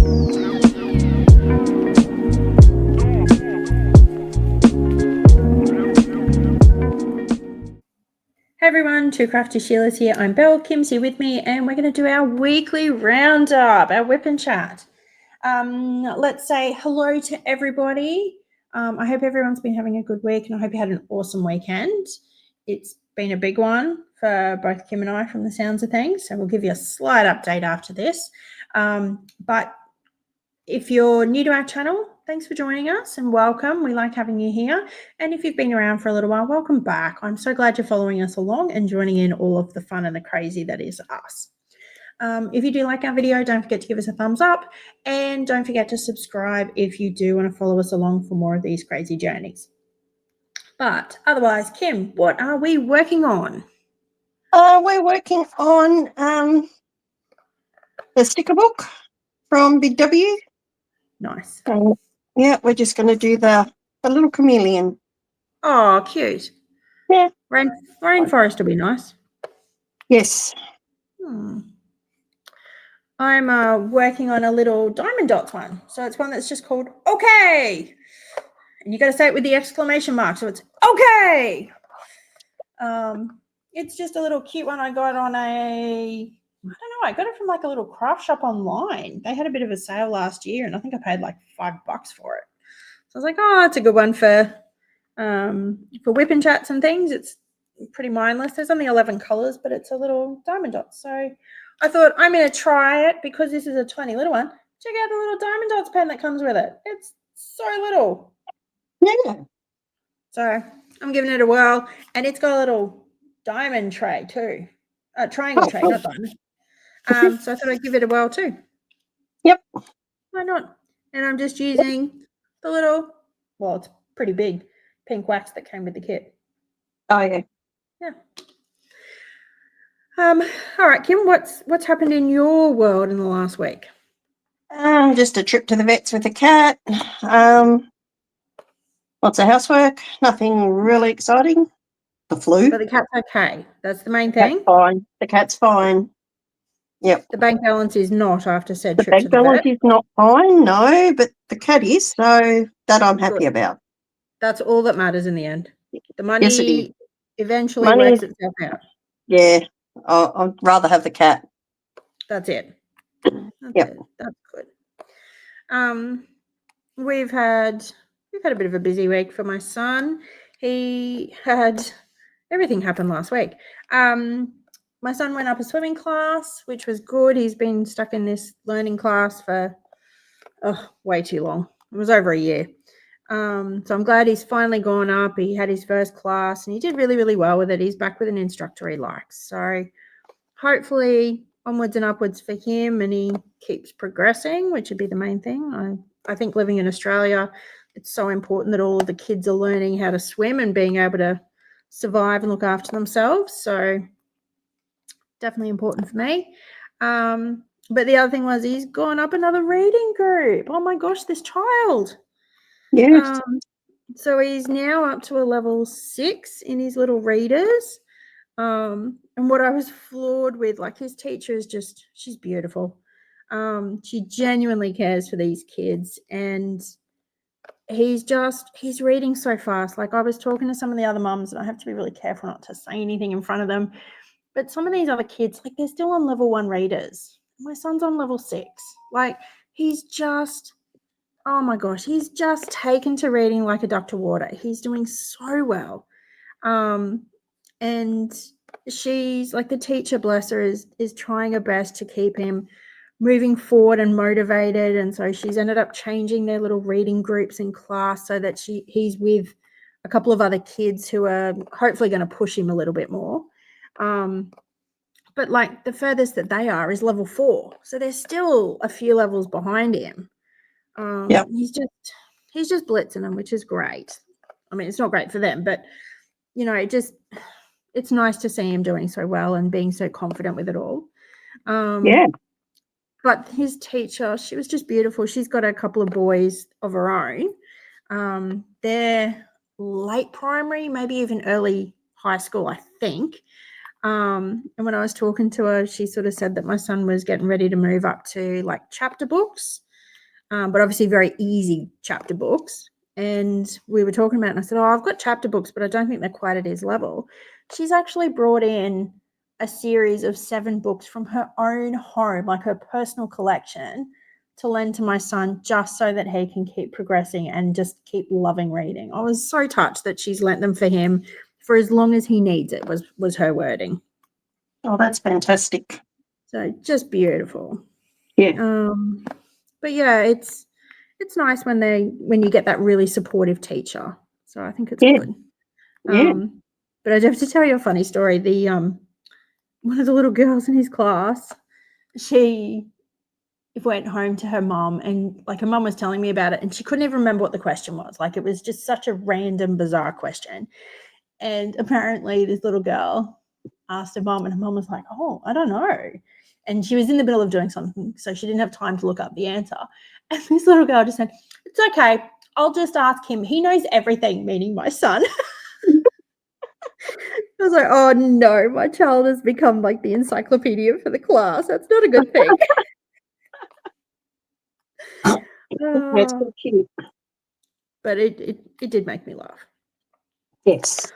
Hey everyone, Two Crafty Sheila's here. I'm Belle, Kim's here with me, and we're going to do our weekly roundup, our WIP and chat. Let's say hello to everybody. I hope everyone's been having a good week, and I hope you had an awesome weekend. It's been a big one for both Kim and I from the sounds of things, so we'll give you a slight update after this. But if you're new to our channel, thanks for joining us and welcome. We like having you here. And if you've been around for a little while, welcome back. I'm so glad you're following us along and joining in all of the fun and the crazy that is us. If you do like our video, don't forget to give us a thumbs up and don't forget to subscribe if you do want to follow us along for more of these crazy journeys. But otherwise, Kim, what are we working on? We're working on the sticker book from Big W. Nice. Yeah, we're just going to do the little chameleon. Oh, cute. Yeah. Rainforest will be nice. Yes. I'm working on a little diamond dots one. So it's one that's just called okay. And you got to say it with the exclamation mark. So it's okay. It's just a little cute one I got on I got it from like a little craft shop online. They had a bit of a sale last year and I think I paid like $5 for it. So I was like, oh, it's a good one for WIP and chats and things. It's pretty mindless. There's only 11 colors, but it's a little diamond dot. So I thought I'm going to try it because this is a tiny little one. Check out the little diamond dots pen that comes with it. It's so little. Yeah. So I'm giving it a whirl, and it's got a little diamond tray too. Triangle tray, not diamond. So I thought I'd give it a whirl too. Yep. Why not? And I'm just using the little, well, it's pretty big, pink wax that came with the kit. Oh, yeah. Yeah. All right, Kim, what's happened in your world in the last week? Just a trip to the vets with the cat. Lots of housework. Nothing really exciting. The flu. But the cat's okay. That's the main thing. Cat's fine. The cat's fine. Yep. The bank balance is not after said trip to the vet. The bank balance is not fine, no, but the cat is, so that I'm happy about. That's all that matters in the end. The money Yes, it is. Eventually works itself out. Yeah, I'd rather have the cat. That's it. Yep. That's good. We've had a bit of a busy week for my son. He had everything happen last week. My son went up a swimming class, which was good. He's been stuck in this learning class for way too long. It was over a year. So I'm glad he's finally gone up. He had his first class and he did really, really well with it. He's back with an instructor he likes. So hopefully onwards and upwards for him and he keeps progressing, which would be the main thing. I think living in Australia, it's so important that all of the kids are learning how to swim and being able to survive and look after themselves. So definitely important for me. But the other thing was he's gone up another reading group. Oh my gosh, this child. Yes. So he's now up to a level 6 in his little readers. And what I was floored with, like his teacher is just, she's beautiful. She genuinely cares for these kids and he's reading so fast. Like I was talking to some of the other mums and I have to be really careful not to say anything in front of them. But some of these other kids, like they're still on level 1 readers. My son's on level 6. Like he's just, oh my gosh, he's just taken to reading like a duck to water. He's doing so well. And she's like the teacher, bless her, is trying her best to keep him moving forward and motivated. And so she's ended up changing their little reading groups in class so that he's with a couple of other kids who are hopefully going to push him a little bit more. But like the furthest that they are is level 4. So they're still a few levels behind him. He's just blitzing them, which is great. I mean, it's not great for them, but you know, it's nice to see him doing so well and being so confident with it all. But his teacher, she was just beautiful. She's got a couple of boys of her own. They're late primary, maybe even early high school, I think. And when I was talking to her, she sort of said that my son was getting ready to move up to like chapter books. but obviously very easy chapter books. And we were talking about it, and I said, I've got chapter books, but I don't think they're quite at his level. She's actually brought in a series of 7 books from her own home, like her personal collection, to lend to my son just so that he can keep progressing and just keep loving reading. I was so touched that she's lent them for him for as long as he needs it, was her wording. Oh, that's fantastic. So just beautiful. Yeah. But yeah, it's nice when you get that really supportive teacher. So I think it's good. Yeah. But I do have to tell you a funny story. The one of the little girls in his class, she went home to her mum, and like her mum was telling me about it, and she couldn't even remember what the question was. Like, it was just such a random, bizarre question. And apparently this little girl asked her mum, and her mum was like, oh, I don't know. And she was in the middle of doing something, so she didn't have time to look up the answer. And this little girl just said, it's okay, I'll just ask him. He knows everything, meaning my son. I was like, oh no, my child has become like the encyclopedia for the class. That's not a good thing. That's so cute. But it did make me laugh. Yes.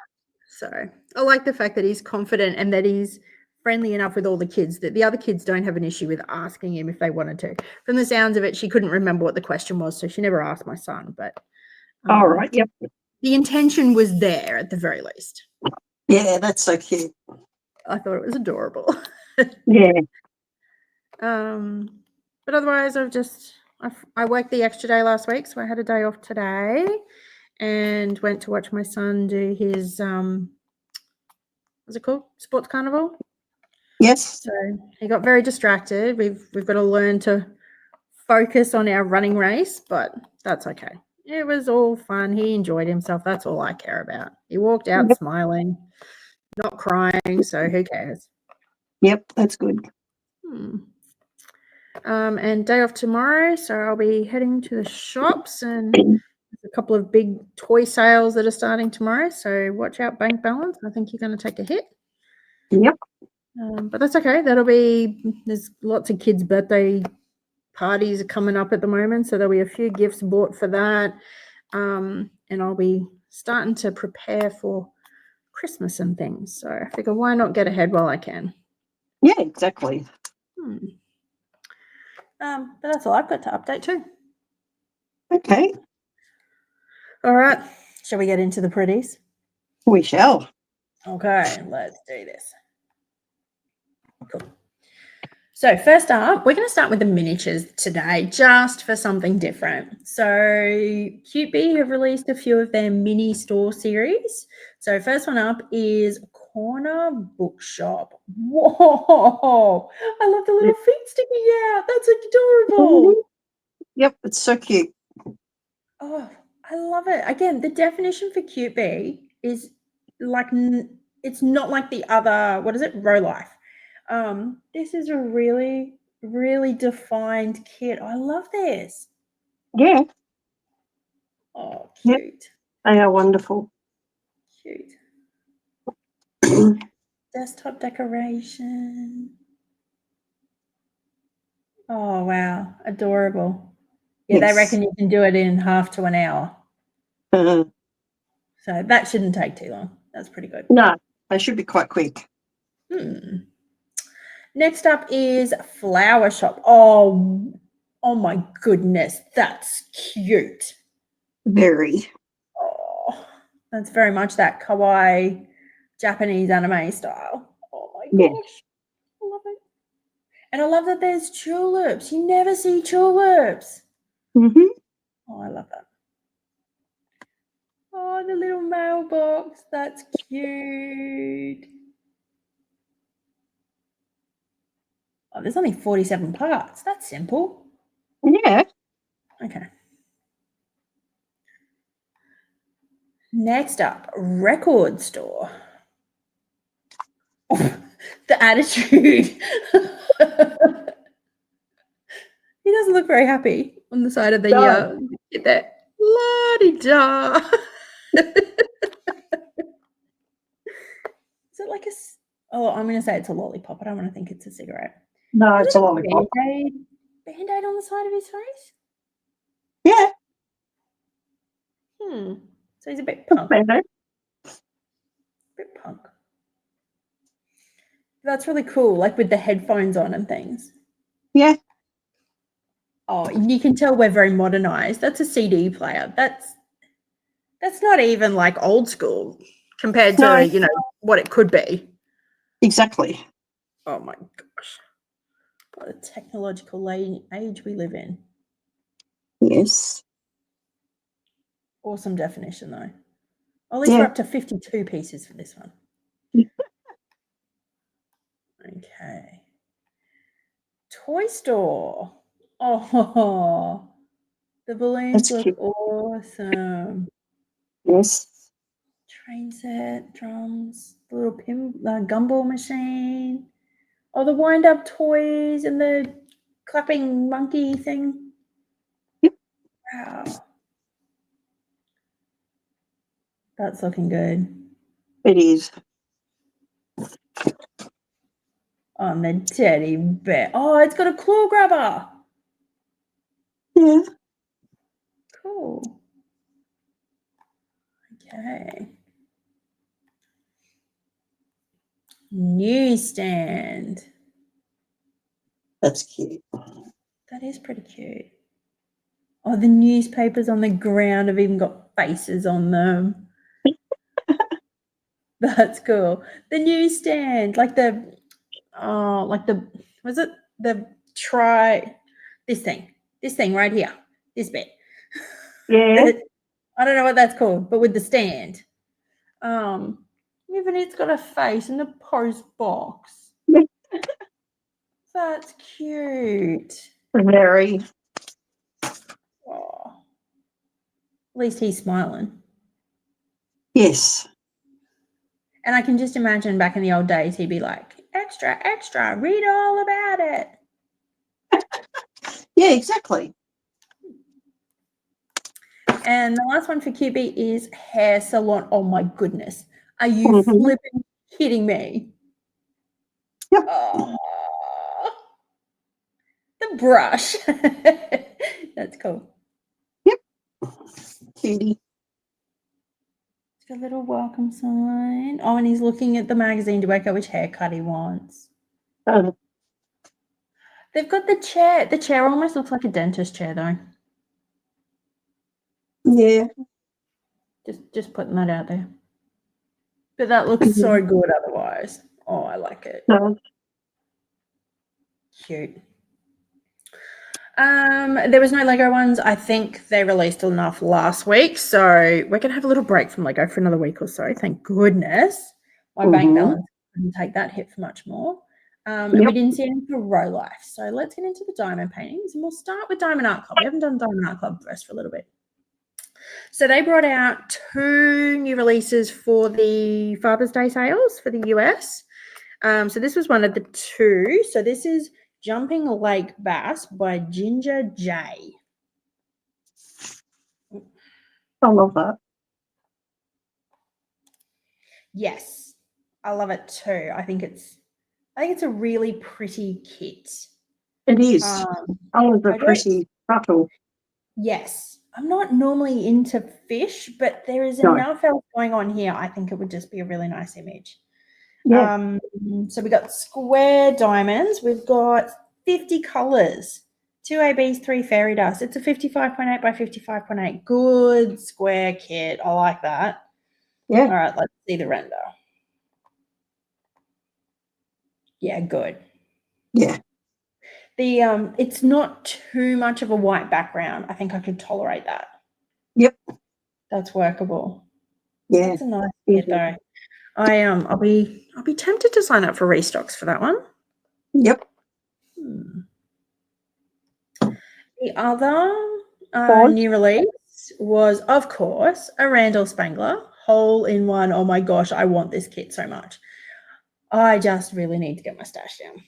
So I like the fact that he's confident and that he's friendly enough with all the kids that the other kids don't have an issue with asking him if they wanted to. From the sounds of it, she couldn't remember what the question was, so she never asked my son. But All right. Yep. the intention was there at the very least. Yeah, that's so cute. I thought it was adorable. Yeah. But otherwise, I worked the extra day last week, so I had a day off today and went to watch my son do his what's it called? Sports carnival. Yes. So he got very distracted. We've got to learn to focus on our running race, but that's okay. It was all fun. He enjoyed himself. That's all I care about. He walked out smiling, not crying, so who cares? Yep, that's good. And day off tomorrow, so I'll be heading to the shops, and there's a couple of big toy sales that are starting tomorrow, so watch out, bank balance. I think you're going to take a hit. Yep. But that's okay. There's lots of kids' birthday parties are coming up at the moment, so there'll be a few gifts bought for that. And I'll be starting to prepare for Christmas and things. So I figure, why not get ahead while I can? Yeah, exactly. But that's all I've got to update too. Okay. All right. Shall we get into the pretties? We shall. Okay, let's do this. Cool. So first up, we're going to start with the miniatures today, just for something different. So Cutebee have released a few of their mini store series. So first one up is Corner Bookshop. Whoa! I love the little feet sticking out. That's adorable. Yep, it's so cute. Oh, I love it. Again, the definition for Cutebee is like, it's not like the other, what is it? Row Life. This is a really, really defined kit. I love this. Yeah. Oh, cute. Yep. They are wonderful. Cute. Desktop decoration. Oh, wow. Adorable. Yeah, Yes. they reckon you can do it in half to an hour. Uh-huh. So that shouldn't take too long. That's pretty good. No, they should be quite quick. Next up is Flower Shop. Oh my goodness. That's cute. Very. Oh, that's very much that kawaii Japanese anime style. Oh my Yeah. gosh. I love it. And I love that there's tulips. You never see tulips. Mm-hmm. Oh, I love that. Oh, the little mailbox. That's cute. Oh, there's only 47 parts. That's simple. Yeah. Okay. Next up, Record Store. The attitude. He doesn't look very happy on the side of the get that la-di-da. Is it like I'm going to say it's a lollipop. I don't want to think it's a cigarette. No, Is it's it a lollipop. Band-Aid on the side of his face? Yeah. So he's a bit punk. Better. Bit punk. That's really cool, like with the headphones on and things. Yeah. Oh, you can tell we're very modernized. That's a CD player. That's not even like old school compared to, No. what it could be. Exactly. Oh my gosh. What a technological age we live in. Yes. Awesome definition though. At least we're up to 52 pieces for this one. Okay. Toy store. Oh, the balloons That's look cute. awesome. Yes. Train set, drums, the little gumball machine. Oh, the wind-up toys and the clapping monkey thing. Yep. Wow. That's looking good. It is. On the teddy bear. Oh, it's got a claw grabber. Yeah. Cool. Okay. Newstand. That's cute. That is pretty cute. Oh, the newspapers on the ground have even got faces on them. That's cool. The newsstand, was it the this thing right here, this bit. Yeah. I don't know what that's called, but with the stand. Even it's got a face in the post box. That's cute. Very. Oh, at least he's smiling. Yes. And I can just imagine back in the old days, he'd be like, extra, extra, read all about it. Yeah, exactly. And the last one for Cutebee is hair salon. Oh my goodness. Are you flipping kidding me? Yep. Oh, the brush. That's cool. Yep. Cutie. It's got a little welcome sign. Oh, and he's looking at the magazine to work out which haircut he wants. Oh. They've got the chair. The chair almost looks like a dentist chair, though. Yeah. Just putting that out there. But that looks so good otherwise. Oh, I like it. No. Cute. There was no Lego ones. I think they released enough last week, so we're gonna have a little break from Lego for another week or so. Thank goodness. My bank balance couldn't take that hit for much more. And we didn't see any for Row Life. So let's get into the diamond paintings, and we'll start with Diamond Art Club. We haven't done Diamond Art Club first for a little bit. So they brought out 2 new releases for the Father's Day sales for the US. So this was one of the 2. So this is Jumping Lake Bass by Ginger J. I love that. Yes, I love it too. I think it's a really pretty kit. It is. I love the pretty subtle. Yes. I'm not normally into fish, but there is enough else going on here. I think it would just be a really nice image. Yeah. So we got square diamonds. We've got 50 colors, 2 ABs, 3 fairy dust. It's a 55.8 by 55.8. Good square kit. I like that. Yeah. All right, let's see the render. Yeah, good. Yeah. The it's not too much of a white background. I think I could tolerate that. Yep. That's workable. Yeah. That's a nice kit though. I'll be tempted to sign up for restocks for that one. Yep. The other new release was, of course, a Randal Spangler hole in one. Oh my gosh, I want this kit so much. I just really need to get my stash down.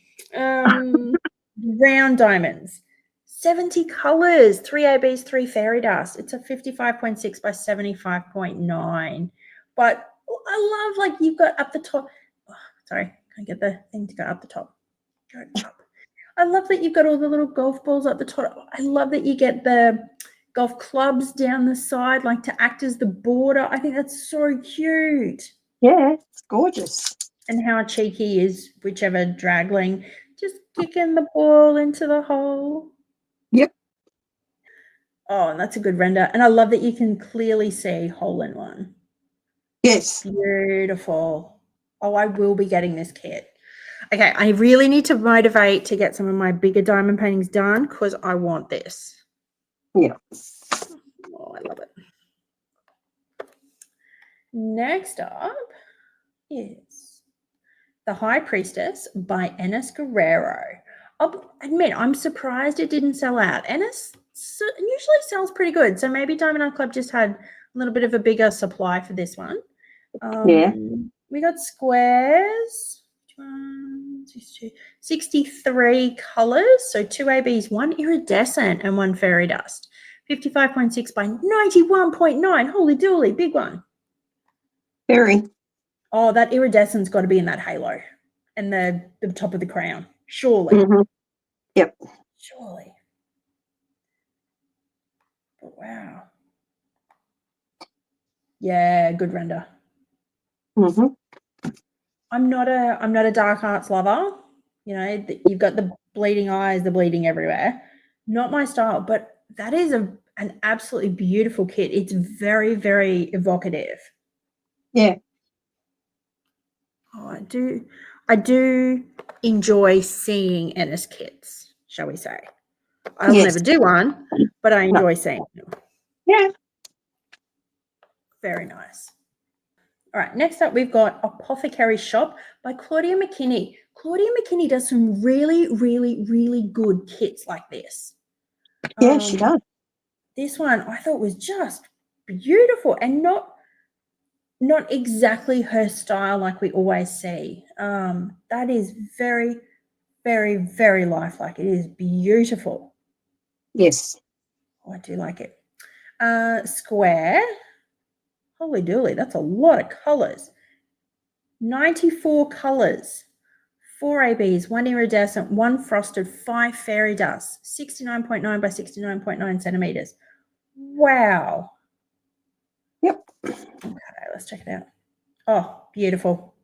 Round diamonds, 70 colors, 3 ABs, 3 fairy dust. It's a 55.6 by 75.9. But I love, like, you've got up the top. Oh, sorry, can't get the thing to go up the top. Go up. I love that you've got all the little golf balls at the top. I love that you get the golf clubs down the side, like to act as the border. I think that's so cute. Yeah, it's gorgeous. And how cheeky is whichever dragling just kicking the ball into the hole. Yep. Oh, and that's a good render. And I love that you can clearly see hole in one. Yes. Beautiful. Oh, I will be getting this kit. Okay, I really need to motivate to get some of my bigger diamond paintings done because I want this. Yeah. Oh, I love it. Next up is The High Priestess by Enys Guerrero. I'll admit, I'm surprised it didn't sell out. Enys usually sells pretty good, so maybe Diamond Art Club just had a little bit of a bigger supply for this one. Yeah. We got squares. 63 colors, so 2 ABs, 1 iridescent and 1 fairy dust. 55.6 by 91.9. Holy dooly, big one. Very. Oh, that iridescent's got to be in that halo and the top of the crown. Surely. Mm-hmm. Yep. Surely. But wow. Yeah, good render. Mm-hmm. I'm not a dark arts lover. You know, you've got the bleeding eyes, the bleeding everywhere. Not my style, but that is an absolutely beautiful kit. It's very, very evocative. Yeah. Oh, I do enjoy seeing Enys kits, shall we say. I'll Yes. never do one, but I enjoy seeing them. Yeah. Very nice. All right, next up we've got Apothecary Shop by Claudia McKinney. Claudia McKinney does some really, really, really good kits like this. Yeah, she does. This one I thought was just beautiful and not exactly her style like we always see. That is very, very, very lifelike. It is beautiful. Yes. Oh, I do like it. Square. Holy dooly, that's a lot of colors. 94 colors. 4 ABs, 1 iridescent, 1 frosted, 5 fairy dust, 69.9 by 69.9 centimeters. Wow. Yep. Okay, let's check it out. Oh, beautiful.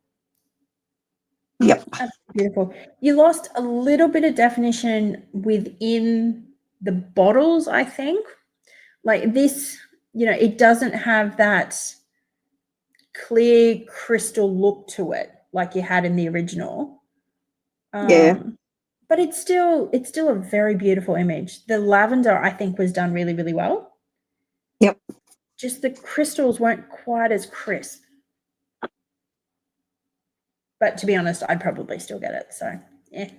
Yep. That's beautiful. You lost a little bit of definition within the bottles, I think. Like this, you know, it doesn't have that clear crystal look to it like you had in the original. Yeah. But it's still a very beautiful image. The lavender, I think, was done really, really well. Yep. Just the crystals weren't quite as crisp. But to be honest, I'd probably still get it. So, yeah.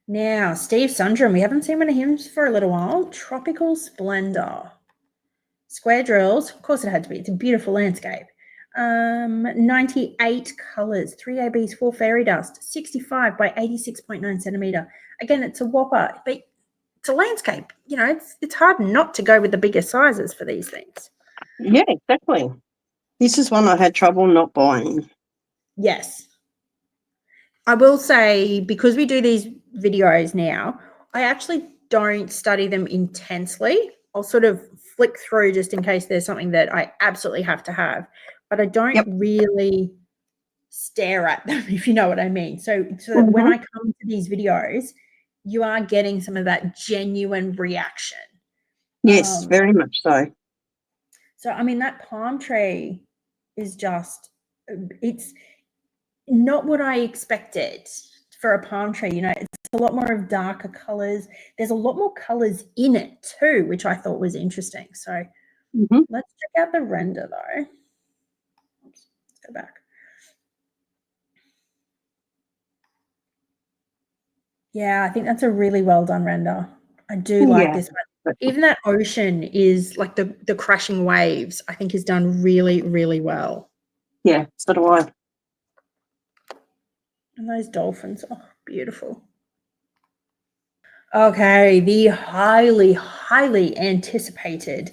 Now, Steve Sundram. We haven't seen one of him for a little while. Tropical Splendor. Square drills. Of course it had to be. It's a beautiful landscape. 98 colors, 3 ABs, 4 fairy dust, 65 by 86.9 centimeter. Again, it's a whopper, but it's a landscape. You know, it's hard not to go with the bigger sizes for these things. Yeah, exactly. This is one I had trouble not buying. Yes. I will say, because we do these videos now, I actually don't study them intensely. I'll sort of flick through just in case there's something that I absolutely have to have, but I don't really stare at them, if you know what I mean. So that when I come to these videos, you are getting some of that genuine reaction. Yes, very much so. So, I mean, that palm tree is just, it's not what I expected for a palm tree. You know, it's a lot more of darker colors. There's a lot more colors in it too, which I thought was interesting. So let's check out the render though. Oops, let's go back. Yeah, I think that's a really well done render. I do like this one. Even that ocean is like the crashing waves, I think is done really, really well. Yeah, so do I. And those dolphins, oh, beautiful. Okay, the highly, highly anticipated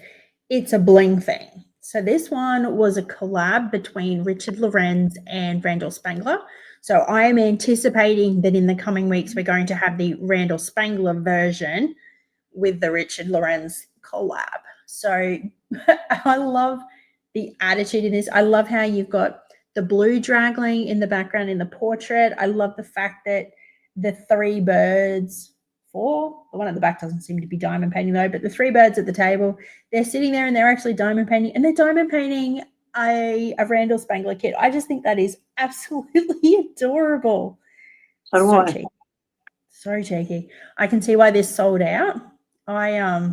It's a Bling thing. So this one was a collab between Richard Lorenz and Randal Spangler. So I am anticipating that in the coming weeks we're going to have the Randal Spangler version with the Richard Lorenz collab. So I love the attitude in this. I love how you've got the blue dragling in the background in the portrait. I love the fact that the 3 birds, 4, the one at the back doesn't seem to be diamond painting though, but the 3 birds at the table, they're sitting there and they're actually diamond painting, and they're diamond painting a Randal Spangler kit. I just think that is absolutely adorable. So cheeky. So cheeky. I can see why this sold out. I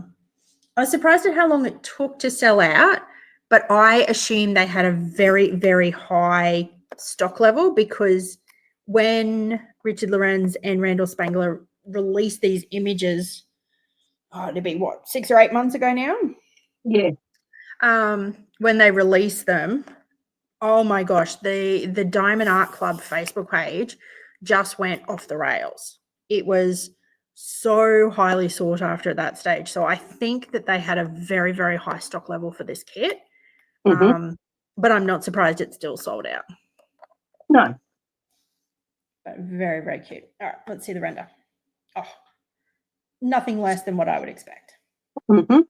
was surprised at how long it took to sell out, but I assumed they had a very, very high stock level, because when Richard Lorenz and Randal Spangler released these images, it'd be what, 6 or 8 months ago now? yeah. When they released them, oh my gosh, the Diamond Art Club Facebook page just went off the rails. It was so highly sought after at that stage. So I think that they had a very, very high stock level for this kit. Mm-hmm. But I'm not surprised it's still sold out. No. But very, very cute. All right, let's see the render. Oh, nothing less than what I would expect. Mm-hmm.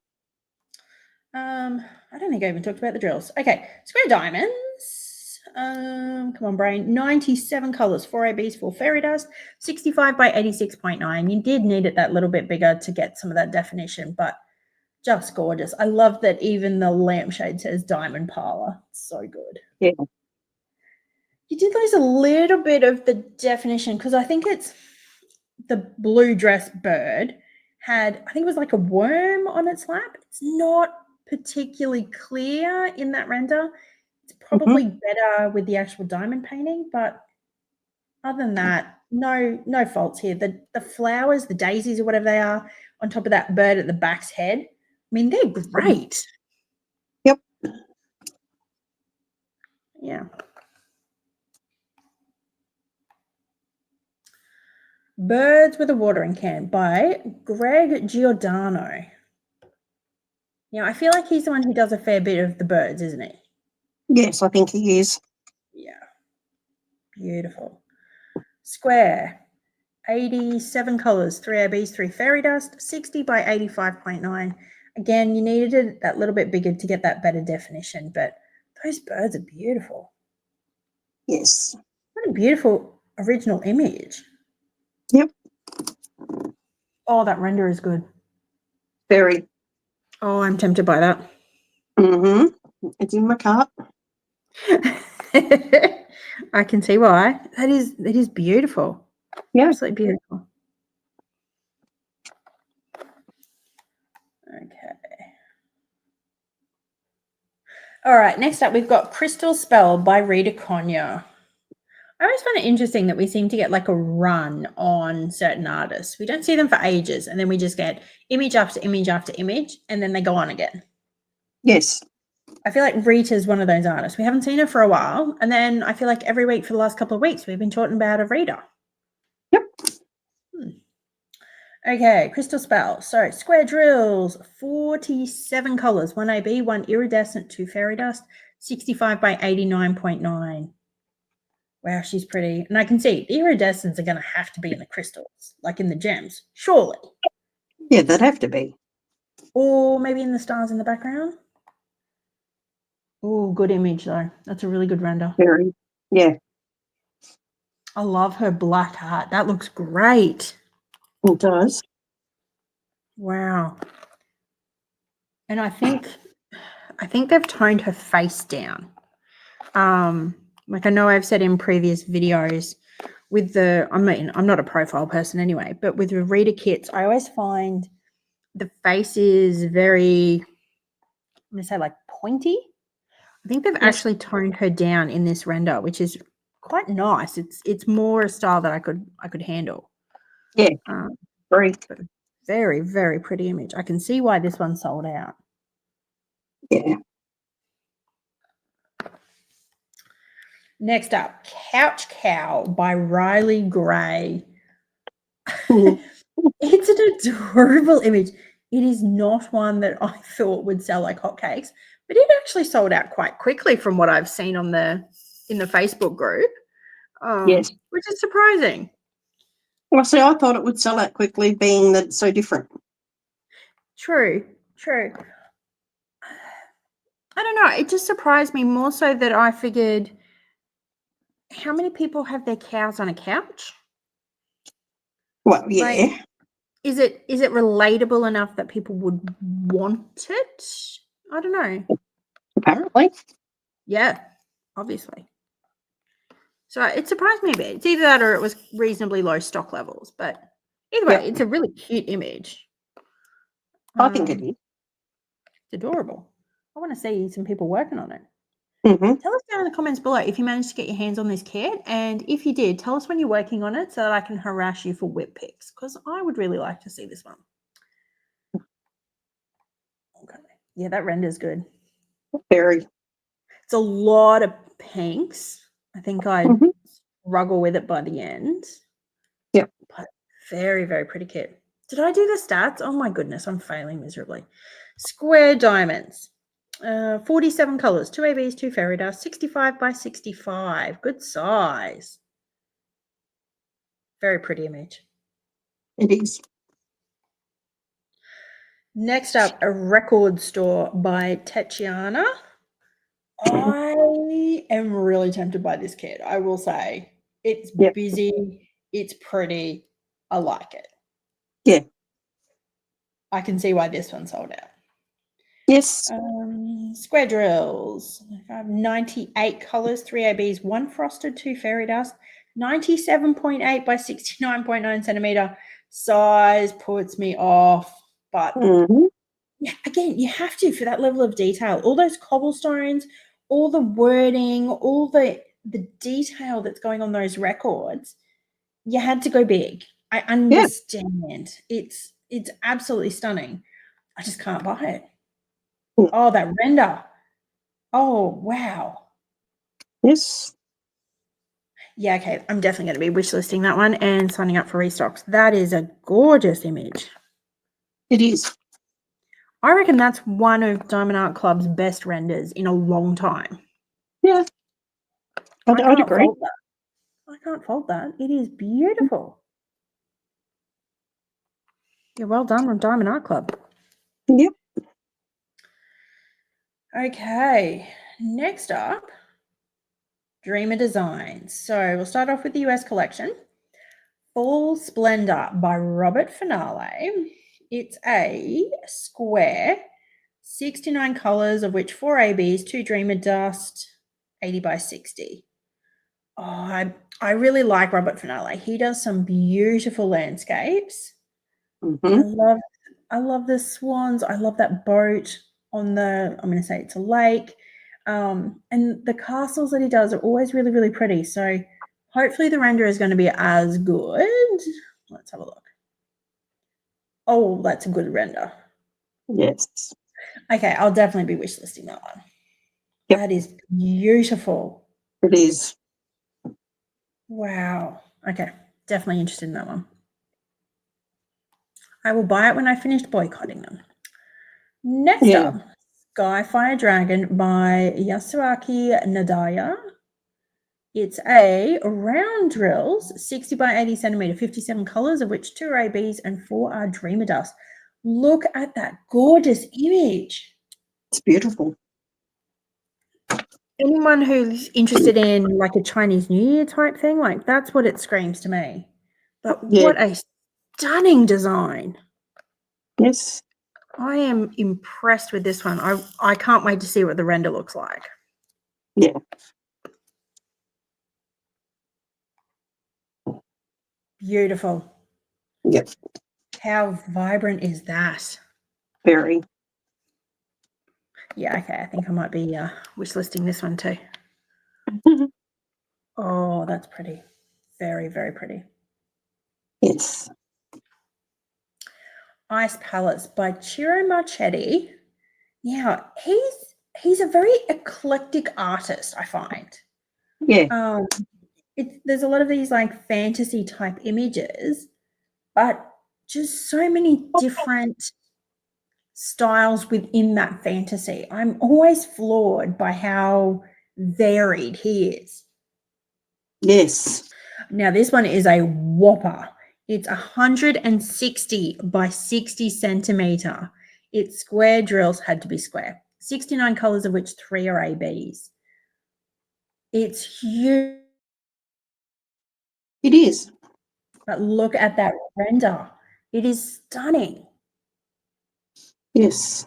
I don't think I even talked about the drills. Okay, square diamonds. Come on, brain. 97 colors, 4 ABs, 4 fairy dust, 65 by 86.9. You did need it that little bit bigger to get some of that definition, but just gorgeous. I love that even the lampshade says Diamond Parlor. It's so good. Yeah. You did lose a little bit of the definition, because I think it's the blue dress bird had, I think it was like a worm on its lap. It's not particularly clear in that render. It's probably better with the actual diamond painting, but other than that, no faults here. The flowers, the daisies or whatever they are, on top of that bird at the back's head, I mean, they're great. Yep. Yeah. Birds with a Watering Can by Greg Giordano. Now, I feel like he's the one who does a fair bit of the birds, isn't he? Yes, I think he is. Yeah. Beautiful. Square. 87 colors, 3 ABs, 3 fairy dust, 60 by 85.9. Again, you needed it that little bit bigger to get that better definition, but those birds are beautiful. Yes. What a beautiful original image. Yep. Oh, that render is good. Very. Oh, I'm tempted by that. Mm-hmm. It's in my cart. I can see why. That is beautiful. Yeah. Absolutely beautiful. Okay. All right, next up we've got Crystal Spell by Rita Cognac. I always find it interesting that we seem to get like a run on certain artists. We don't see them for ages, and then we just get image after image after image, and then they go on again. Yes. I feel like Rita's one of those artists. We haven't seen her for a while, and then I feel like every week for the last couple of weeks we've been talking about a Rita. Yep. Okay, Crystal Spell. So square drills, 47 colors, 1 AB, 1 iridescent, 2 fairy dust, 65 by 89.9. Wow, she's pretty. And I can see the iridescents are going to have to be in the crystals, like in the gems, surely. Yeah, they'd have to be. Or maybe in the stars in the background. Oh, good image though. That's a really good render. Very. Yeah. I love her black heart. That looks great. It does. Wow. And I think they've toned her face down. Like I know I've said in previous videos with I'm not a profile person anyway, but with the Rita kits, I always find the face is very, I'm going to say like pointy. I think they've actually toned her down in this render, which is quite nice. It's more a style that I could handle. Yeah. Very. Very, very pretty image. I can see why this one sold out. Yeah. Next up, Couch Cow by Riley Gray. It's an adorable image. It is not one that I thought would sell like hotcakes, but it actually sold out quite quickly from what I've seen in the Facebook group. Yes. Which is surprising. Well, see, I thought it would sell out quickly, being that it's so different. True. I don't know. It just surprised me more so that I figured, how many people have their cows on a couch? Well, yeah. Like, is it relatable enough that people would want it? I don't know. Apparently. Yeah, obviously. So it surprised me a bit. It's either that or it was reasonably low stock levels. But either way, it's a really cute image. I think it is. It's adorable. I want to see some people working on it. Mm-hmm. Tell us down in the comments below if you managed to get your hands on this kit. And if you did, tell us when you're working on it so that I can harass you for WIP pics, because I would really like to see this one. Okay. Yeah, that render's good. Very. It's a lot of pinks. I think I struggle with it by the end. Yep. But very, very pretty kit. Did I do the stats? Oh my goodness, I'm failing miserably. Square diamonds. 47 colors, 2 ABs, 2 fairy dust, 65 by 65. Good size. Very pretty image. It is. Next up, a record store by Tatiana. I am really tempted by this kit. I will say it's busy, it's pretty. I like it. Yeah. I can see why this one sold out. Yes. Square drills. 98 colors, 3 ABs, 1 frosted, 2 fairy dust, 97.8 by 69.9 centimeter. Size puts me off, but yeah, again, you have to for that level of detail. All those cobblestones, all the wording, all the detail that's going on those records, you had to go big. I understand. It's absolutely stunning. I just can't buy it. Oh, that render. Oh, wow. Yes. Yeah, okay. I'm definitely going to be wishlisting that one and signing up for restocks. That is a gorgeous image. It is. I reckon that's one of Diamond Art Club's best renders in a long time. Yeah. I'd agree. Fault that. I can't fault that. It is beautiful. Yeah, well done on Diamond Art Club. Yep. Okay, next up, Dreamer Designs. So we'll start off with the US collection. Full Splendor by Robert Finale. It's a square, 69 colors, of which 4 ABs, 2 Dreamer Dust, 80 by 60. Oh, I really like Robert Finale. He does some beautiful landscapes. I love the swans. I love that boat on the, I'm going to say it's a lake. And the castles that he does are always really, really pretty. So hopefully the render is going to be as good. Let's have a look. Oh, that's a good render. Yes. Okay, I'll definitely be wishlisting that one. Yep. That is beautiful. It is. Wow. Okay, definitely interested in that one. I will buy it when I finished boycotting them. Next up, Skyfire Dragon by Yasuaki Nadaya. It's a round drills, 60 by 80 centimeter, 57 colors, of which 2 are ABs and 4 are Dreamer Dust. Look at that gorgeous image. It's beautiful. Anyone who's interested in like a Chinese New Year type thing, like that's what it screams to me. But what a stunning design. Yes. I am impressed with this one. I can't wait to see what the render looks like. Yeah. Beautiful. Yep. How vibrant is that? Very. Yeah, okay. I think I might be wishlisting this one too. Oh, that's pretty. Very, very pretty. Yes. Ice Palace by Chiro Marchetti. Yeah, he's a very eclectic artist, I find. Yeah. There's a lot of these like fantasy type images, but just so many different styles within that fantasy. I'm always floored by how varied he is. Yes. Now, this one is a whopper. It's 160 by 60 centimeter. Its square drills had to be square. 69 colors, of which 3 are ABs. It's huge. It is. But look at that render. It is stunning. Yes.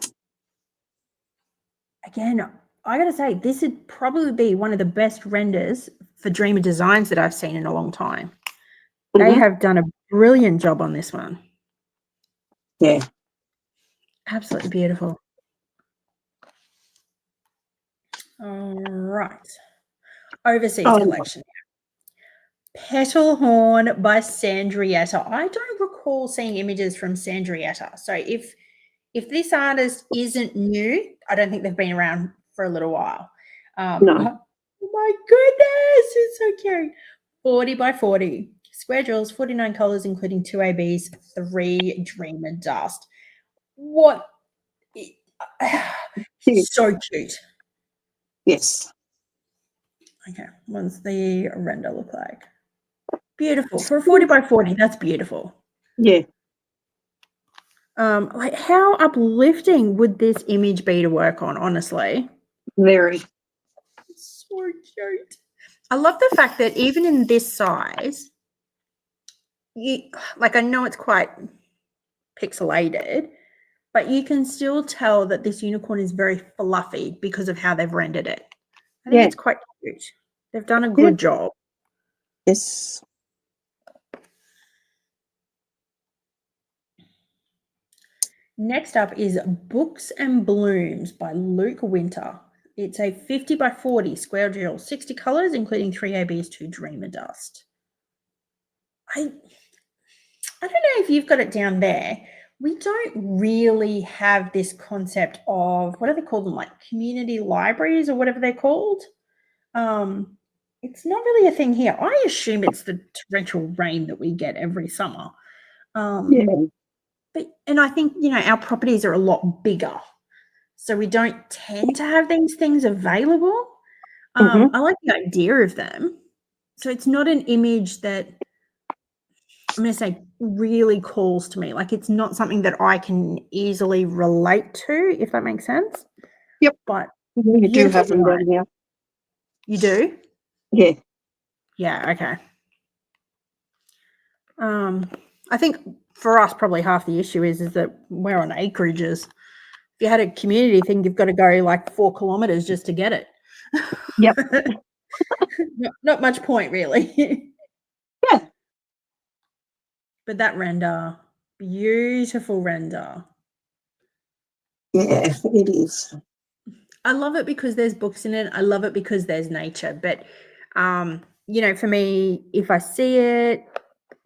Again, I got to say, this would probably be one of the best renders for Dreamer Designs that I've seen in a long time. They have done a brilliant job on this one. Yeah. Absolutely beautiful. All right. Overseas collection. Petal Horn by Sandrietta. I don't recall seeing images from Sandrietta. So if this artist isn't new, I don't think they've been around for a little while. No. Oh my goodness, it's so cute. 40 by 40. Square drills, 49 colors, including 2 ABs, 3 Dreamer Dust. What? So cute. Yes. Okay, what's the render look like? Beautiful. For a 40 by 40, that's beautiful. Yeah. Like, how uplifting would this image be to work on, honestly? Very. It's so cute. I love the fact that even in this size, I know it's quite pixelated, but you can still tell that this unicorn is very fluffy because of how they've rendered it. I think it's quite cute. They've done a good job. Yes. Next up is Books and Blooms by Luke Winter. It's a 50 by 40 square drill, 60 colors, including 3 ABs, 2 Dreamer Dust. I don't know if you've got it down there. We don't really have this concept of, what do they call them, like community libraries or whatever they're called. It's not really a thing here. I assume it's the torrential rain that we get every summer. And I think, our properties are a lot bigger, so we don't tend to have these things available. I like the idea of them. So it's not an image that, I'm going to say, really calls to me. Like, it's not something that I can easily relate to, if that makes sense. Yep. But you do have them down here. You do? Yeah. Yeah, okay. I think for us, probably half the issue is that we're on acreages. If you had a community thing, you've got to go like 4 kilometers just to get it. Yep. Not much point, really. Yeah. But that render, beautiful render. Yeah, it is. I love it because there's books in it. I love it because there's nature. But, for me, if I see it,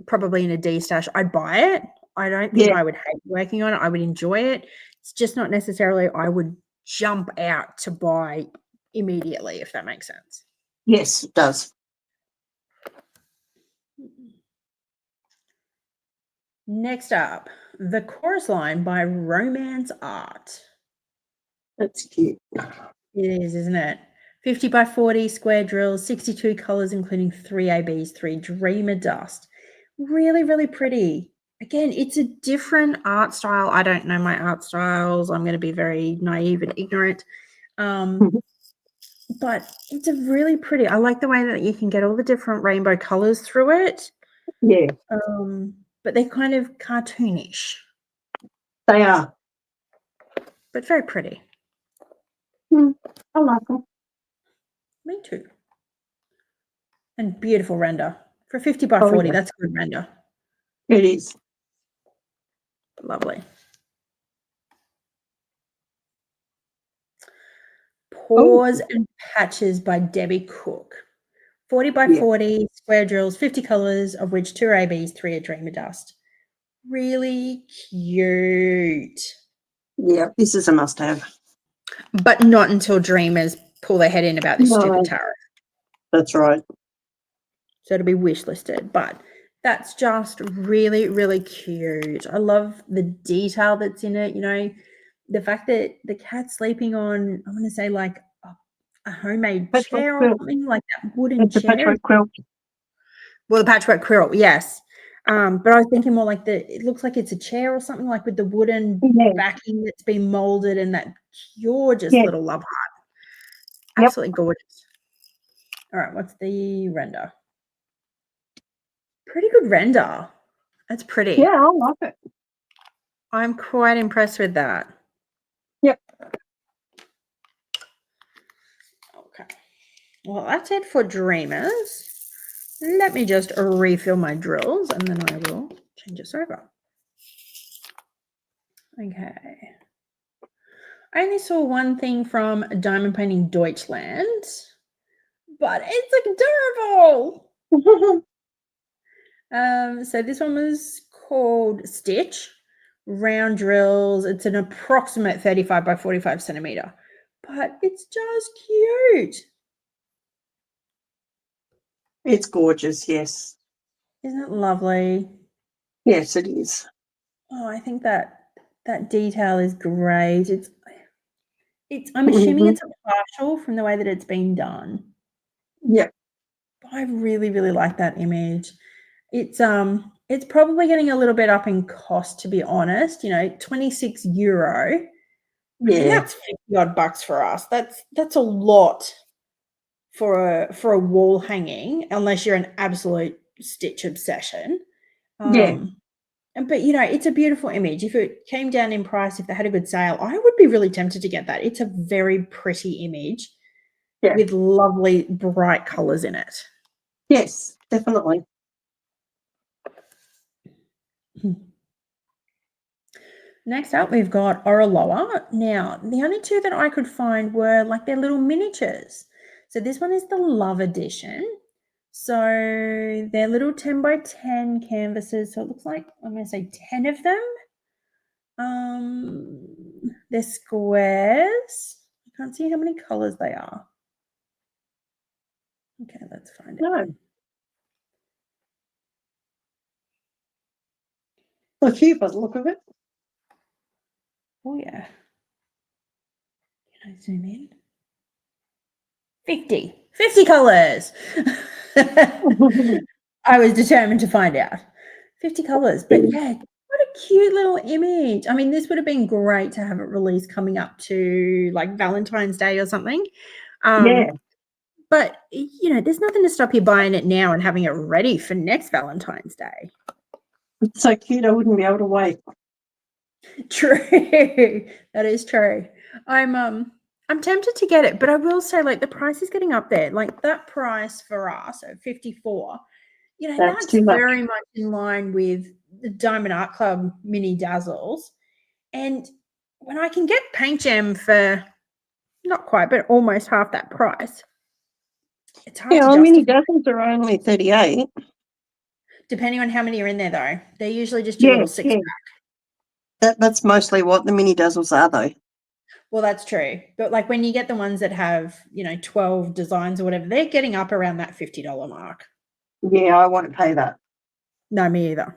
probably in a D stash, I'd buy it. I don't think I would hate working on it. I would enjoy it. It's just not necessarily I would jump out to buy immediately, if that makes sense. Yes, it does. Next up, The Chorus Line by Romance Art. That's cute. It is, isn't it? 50 by 40 square drills, 62 colors, including 3 ABs, 3 Dreamer Dust. Really, really pretty. Again, it's a different art style. I don't know my art styles. I'm going to be very naive and ignorant. But it's a really pretty. I like the way that you can get all the different rainbow colors through it. Yeah. But they're kind of cartoonish. They are. But very pretty. I like them. Me too. And beautiful render. For 50 by 40, that's a good render. It is. Lovely. Paws and Patches by Debbie Cook. 40 by 40 square drills, 50 colors, of which 2 are ABs, 3 are Dreamer Dust. Really cute. Yeah, this is a must-have. But not until Dreamers pull their head in about this stupid tariff. That's right. So it'll be wish listed. But that's just really, really cute. I love the detail that's in it. The fact that the cat's sleeping on, I'm going to say, like a homemade chair or something, like that wooden chair. Quilt. Well, the patchwork quilt, yes. But I was thinking more like it looks like it's a chair or something, like with the wooden Yeah. backing that's been molded and that gorgeous Yeah. little love heart. Yep. Absolutely gorgeous. All right, what's the render? Pretty good render. That's pretty. Yeah, I like it. I'm quite impressed with that. Yep. Okay. Well, that's it for Dreamers. Let me just refill my drills and then I will change this over. Okay. I only saw one thing from Diamond Painting Deutschland, but it's adorable. So this one was called Stitch. Round drills. It's an approximate 35 by 45 centimeter, but it's just cute. It's gorgeous, yes. Isn't it lovely? Yes, it is. Oh, I think that detail is great. I'm assuming it's a partial from the way that it's been done. Yep. But I really, really like that image. It's probably getting a little bit up in cost, to be honest. You know, €26. I mean, Yeah. that's 50 odd bucks for us. That's a lot for a wall hanging, unless you're an absolute Stitch obsession. Yeah. But you know, it's a beautiful image. If it came down in price, if they had a good sale, I would be really tempted to get that. It's a very pretty image with lovely bright colors in it. Yes, definitely. Next up, we've got Oraloa. Now, the only two that I could find were like their little miniatures. So this one is the Love Edition. So they're little 10 by 10 canvases. So it looks like, I'm going to say 10 of them. They're squares. I can't see how many colors they are. Okay, let's find it. A few by the look of it. Oh, yeah. Can I zoom in? 50 colors. I was determined to find out. 50 colors. But yeah, what a cute little image. I mean, this would have been great to have it released coming up to like Valentine's Day or something. Yeah. But, you know, there's nothing to stop you buying it now and having it ready for next Valentine's Day. It's so cute, I wouldn't be able to wait. True. That is true. I'm tempted to get it, but I will say, like, the price is getting up there. Like, that price for us at 54, you know, that's too much. very much in line with the Diamond Art Club mini dazzles. And when I can get Paint Gem for not quite, but almost half that price, it's hard to justify. Mini dazzles are only 38. Depending on how many are in there, though. They're usually just your little six-pack. That's mostly what the mini dazzles are, though. Well, that's true. But like when you get the ones that have, you know, 12 designs or whatever, they're getting up around that $50 mark. Yeah, I won't pay that. No, me either.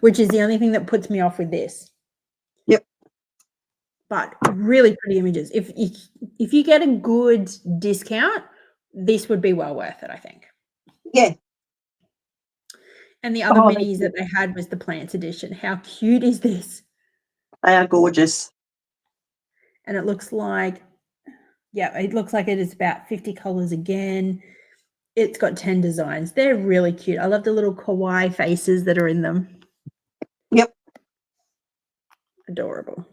Which is the only thing that puts me off with this. Yep. But really pretty images. If you get a good discount, this would be well worth it, I think. Yeah. And the other minis that they had was the Plants edition. How cute is this? They are gorgeous. And it looks like, yeah, it looks like it is about 50 colors again. It's got 10 designs. They're really cute. I love the little kawaii faces that are in them. Yep. Adorable.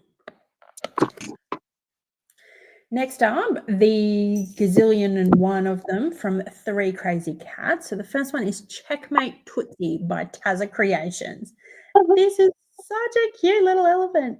Next up, the gazillion and one of them from Three Crazy Cats. So the first one is Checkmate Tootsie by Tazza Creations. This is such a cute little elephant.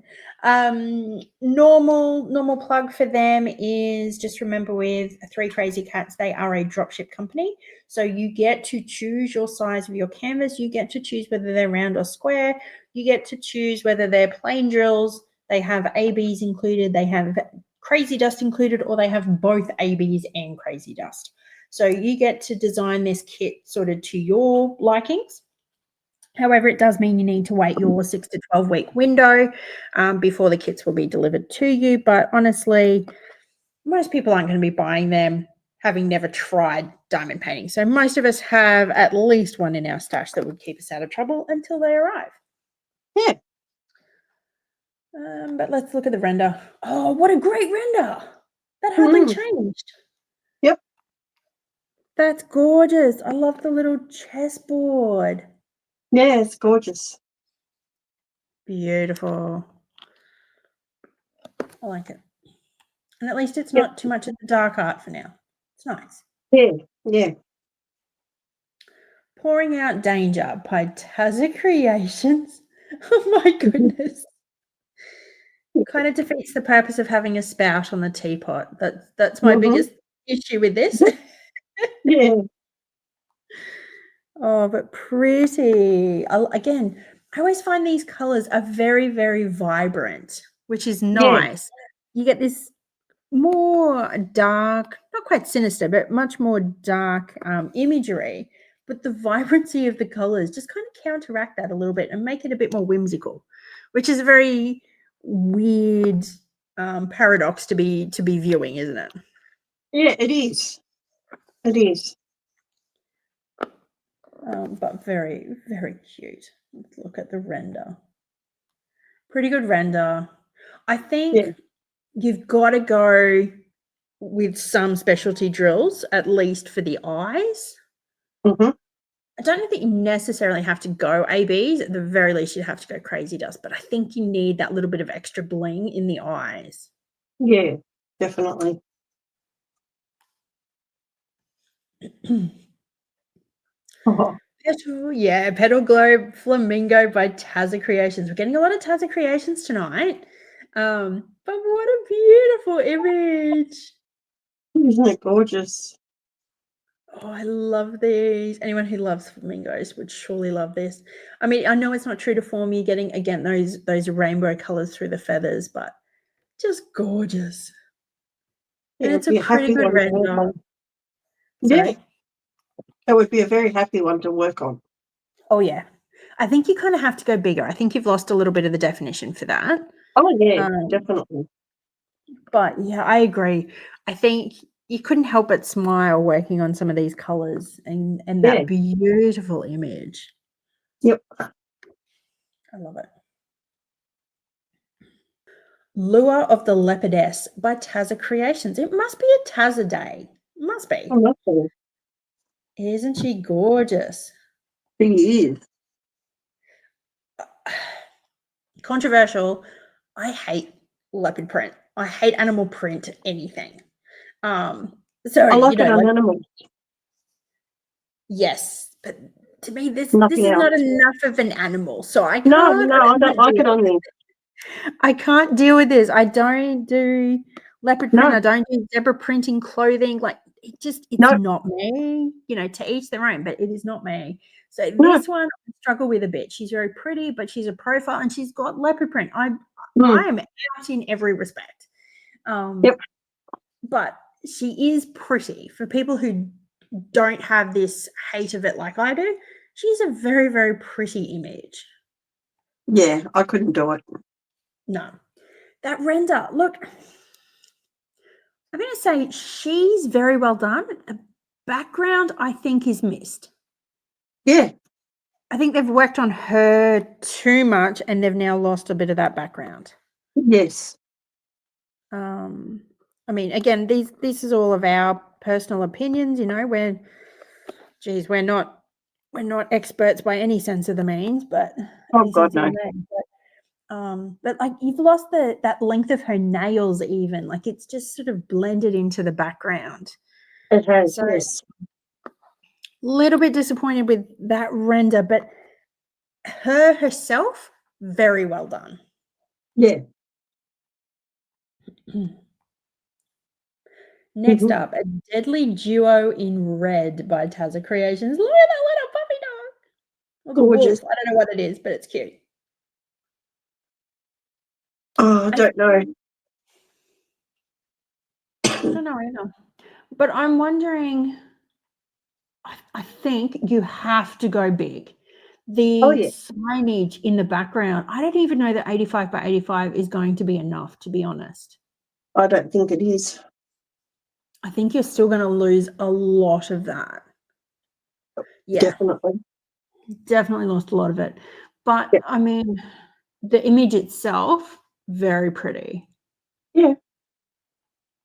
Normal plug for them is just remember with Three Crazy Cats, they are a dropship company. So you get to choose your size of your canvas. You get to choose whether they're round or square. You get to choose whether they're plain drills. They have ABs included. They have Crazy Dust included, or they have both ABs and Crazy Dust. So you get to design this kit sort of to your likings. However, it does mean you need to wait your 6 to 12 week window before the kits will be delivered to you. But honestly, most people aren't going to be buying them having never tried diamond painting. So most of us have at least one in our stash that would keep us out of trouble until they arrive. Yeah. But let's look at the render. Oh, what a great render. That hardly changed. Yep. That's gorgeous. I love the little chessboard. Yeah, it's gorgeous. Beautiful. I like it. And at least it's not too much of the dark art for now. It's nice. Yeah, yeah. Pouring Out Danger by Tazza Creations. Oh my goodness. Kind of defeats the purpose of having a spout on the teapot. That's my biggest issue with this. Yeah. Oh, but pretty. Again, I always find these colors are very, very vibrant, which is nice. You get this more dark, not quite sinister, but much more dark imagery. But the vibrancy of the colors just kind of counteract that a little bit and make it a bit more whimsical, which is a very weird paradox to be viewing, isn't it? Yeah, it is. It is. But very, very cute. Let's look at the render. Pretty good render. I think you've got to go with some specialty drills, at least for the eyes. I don't know that you necessarily have to go ABs. At the very least, you have to go crazy dust. But I think you need that little bit of extra bling in the eyes. Yeah, definitely. Petal Globe Flamingo by Tazza Creations. We're getting a lot of Tazza Creations tonight. But what a beautiful image. Isn't it gorgeous? Oh, I love these. Anyone who loves flamingos would surely love this. I mean, I know it's not true to form. You're getting, again, those rainbow colors through the feathers, but just gorgeous. And it's a pretty good render. Yeah. That would be a very happy one to work on. Oh, yeah. I think you kind of have to go bigger. I think you've lost a little bit of the definition for that. Oh, yeah, definitely. But, yeah, I agree. I think you couldn't help but smile working on some of these colors and that beautiful image. Yep. I love it. Lure of the Leopardess by Tazza Creations. It must be a Tazza day. It must be. Oh, lovely. Isn't she gorgeous? She is. Controversial. I hate leopard print. I hate animal print anything. So I like it on animals. Yes, but to me this is not enough of an animal. So I can't. No, I don't like it on me. I can't deal with this. I don't do leopard print. I don't do zebra printing clothing. Like it's not me. You know, to each their own, but it is not me. So this one I struggle with a bit. She's very pretty, but she's a profile and she's got leopard print. I am out in every respect. But she is pretty. For people who don't have this hate of it like I do, she's a very, very pretty image. Yeah, I couldn't do it. No. That render, look, I'm going to say she's very well done. The background, I think, is missed. Yeah. I think they've worked on her too much and they've now lost a bit of that background. Yes. I mean, again, this is all of our personal opinions, you know, we're not experts by any sense of the means, but but like you've lost that length of her nails even, like it's just sort of blended into the background. It has, yes. Little bit disappointed with that render, but her herself, very well done. Yeah. Next up, a deadly duo in red by Tazza Creations. Look at that little puppy dog. Or the gorgeous. wolf. I don't know what it is, but it's cute. Oh, I don't know. I don't know either. But I'm wondering, I think you have to go big. The signage in the background, I don't even know that 85 by 85 is going to be enough, to be honest. I don't think it is. I think you're still going to lose a lot of that. Yeah, definitely lost a lot of it. But, Yep. I mean, the image itself, very pretty. Yeah.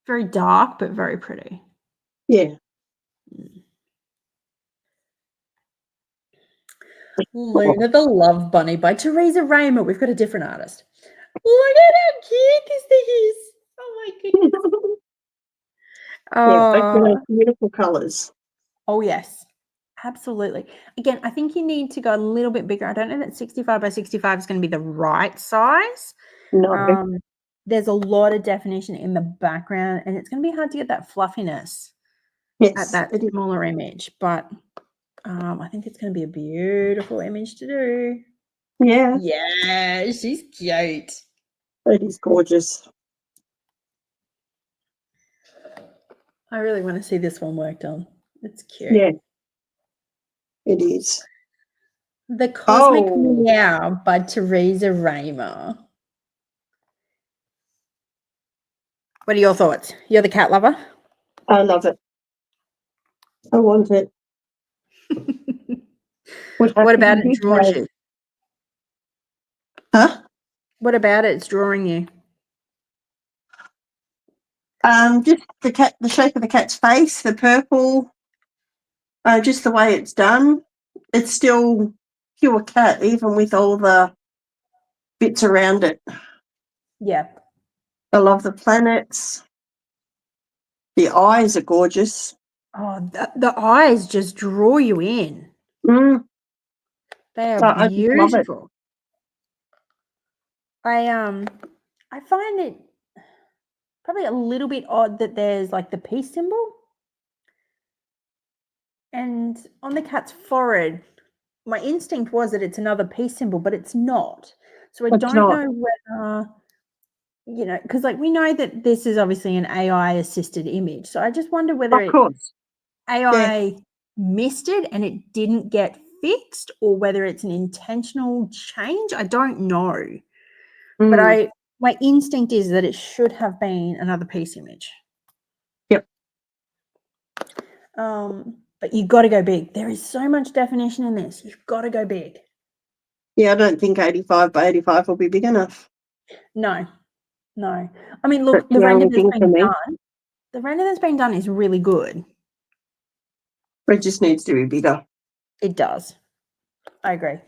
Very dark, but very pretty. Yeah. Luna the Love Bunny by Teresa Raymer. We've got a different artist. Look at how cute this thing is. Oh my goodness. Yeah, beautiful colours. Oh yes, absolutely. Again, I think you need to go a little bit bigger. I don't know that 65 by 65 is going to be the right size. No. There's a lot of definition in the background, and it's going to be hard to get that fluffiness at that smaller image. But I think it's going to be a beautiful image to do. Yeah. Yeah, she's cute. That is gorgeous. I really want to see this one worked on. It's cute. Yeah. It is. The Cosmic Meow by Teresa Raymer. What are your thoughts? You're the cat lover? I love it. I want it. What about it draws you? Huh? What about it's drawing you? Just the shape of the cat's face, the purple, just the way it's done. It's still pure cat, even with all the bits around it. Yeah. I love the planets. The eyes are gorgeous. Oh, the eyes just draw you in. Mm. They are I just love it. beautiful. I find it probably a little bit odd that there's like the peace symbol. And on the cat's forehead, my instinct was that it's another peace symbol, but it's not. So I don't know whether, you know, because like we know that this is obviously an AI assisted image. So I just wonder whether AI missed it and it didn't get fixed, or whether it's an intentional change. I don't know. But my instinct is that it should have been another piece image. Yep. But you've got to go big. There is so much definition in this. You've got to go big. Yeah, I don't think 85 by 85 will be big enough. No. I mean, look, the render that's been done is really good. It just needs to be bigger. It does. I agree.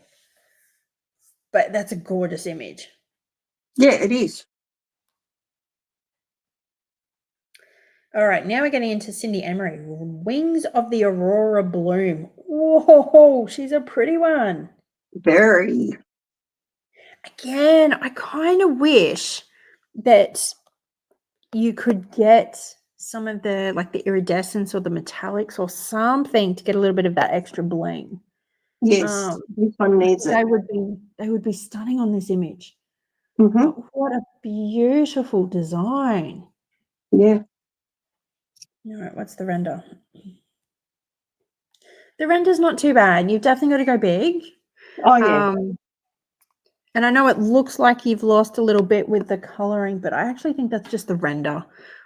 But that's a gorgeous image. Yeah, it is. All right, now we're getting into Cindy Emery. Wings of the Aurora Bloom. Whoa, she's a pretty one. Very. Again, I kind of wish that you could get some of the like the iridescence or the metallics or something to get a little bit of that extra bling. Yes, this one needs it. They would be stunning on this image. Mm-hmm. But what a beautiful design. Yeah. All right, what's the render? The render's not too bad. You've definitely got to go big. Oh, yeah. And I know it looks like you've lost a little bit with the coloring, but I actually think that's just the render.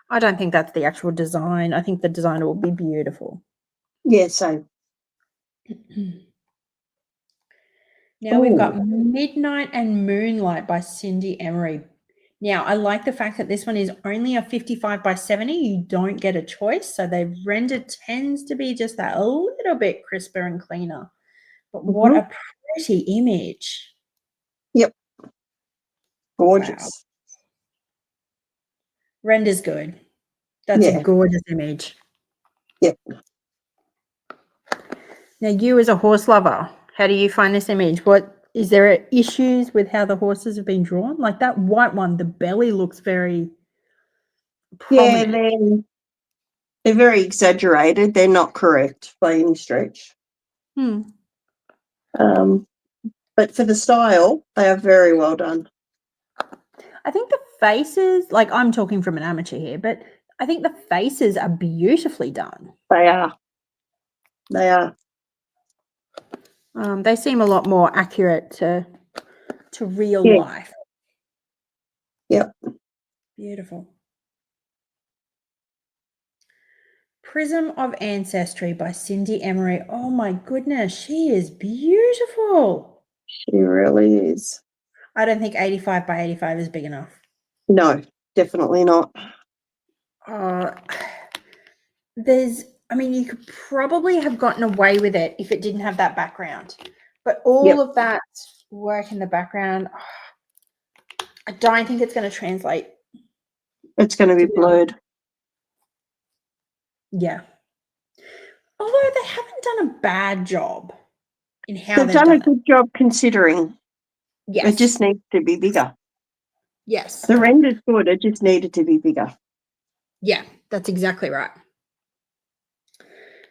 I don't think that's the actual design. I think the design will be beautiful. Yeah, same. Now we've got Midnight and Moonlight by Cindy Emery. Now, I like the fact that this one is only a 55 by 70. You don't get a choice. So the render tends to be just that a little bit crisper and cleaner. But what a pretty image. Yep. Gorgeous. Wow. Render's good. That's a gorgeous image. Yep. Now, you as a horse lover, how do you find this image? Is there issues with how the horses have been drawn? Like that white one, the belly looks very prominent. Yeah, they're very exaggerated. They're not correct by any stretch. But for the style, they are very well done. I think the faces, like I'm talking from an amateur here, but I think the faces are beautifully done. They are. They seem a lot more accurate to real life. Yep. Beautiful. Prism of Ancestry by Cindy Emery. Oh my goodness, she is beautiful. She really is. I don't think 85 by 85 is big enough. No, definitely not. You could probably have gotten away with it if it didn't have that background. But all of that work in the background, I don't think it's going to translate. It's going to be blurred. Yeah. Although they haven't done a bad job in how They've done a good job considering. Yes. It just needs to be bigger. Yes. The render's good. It just needed to be bigger. Yeah, that's exactly right.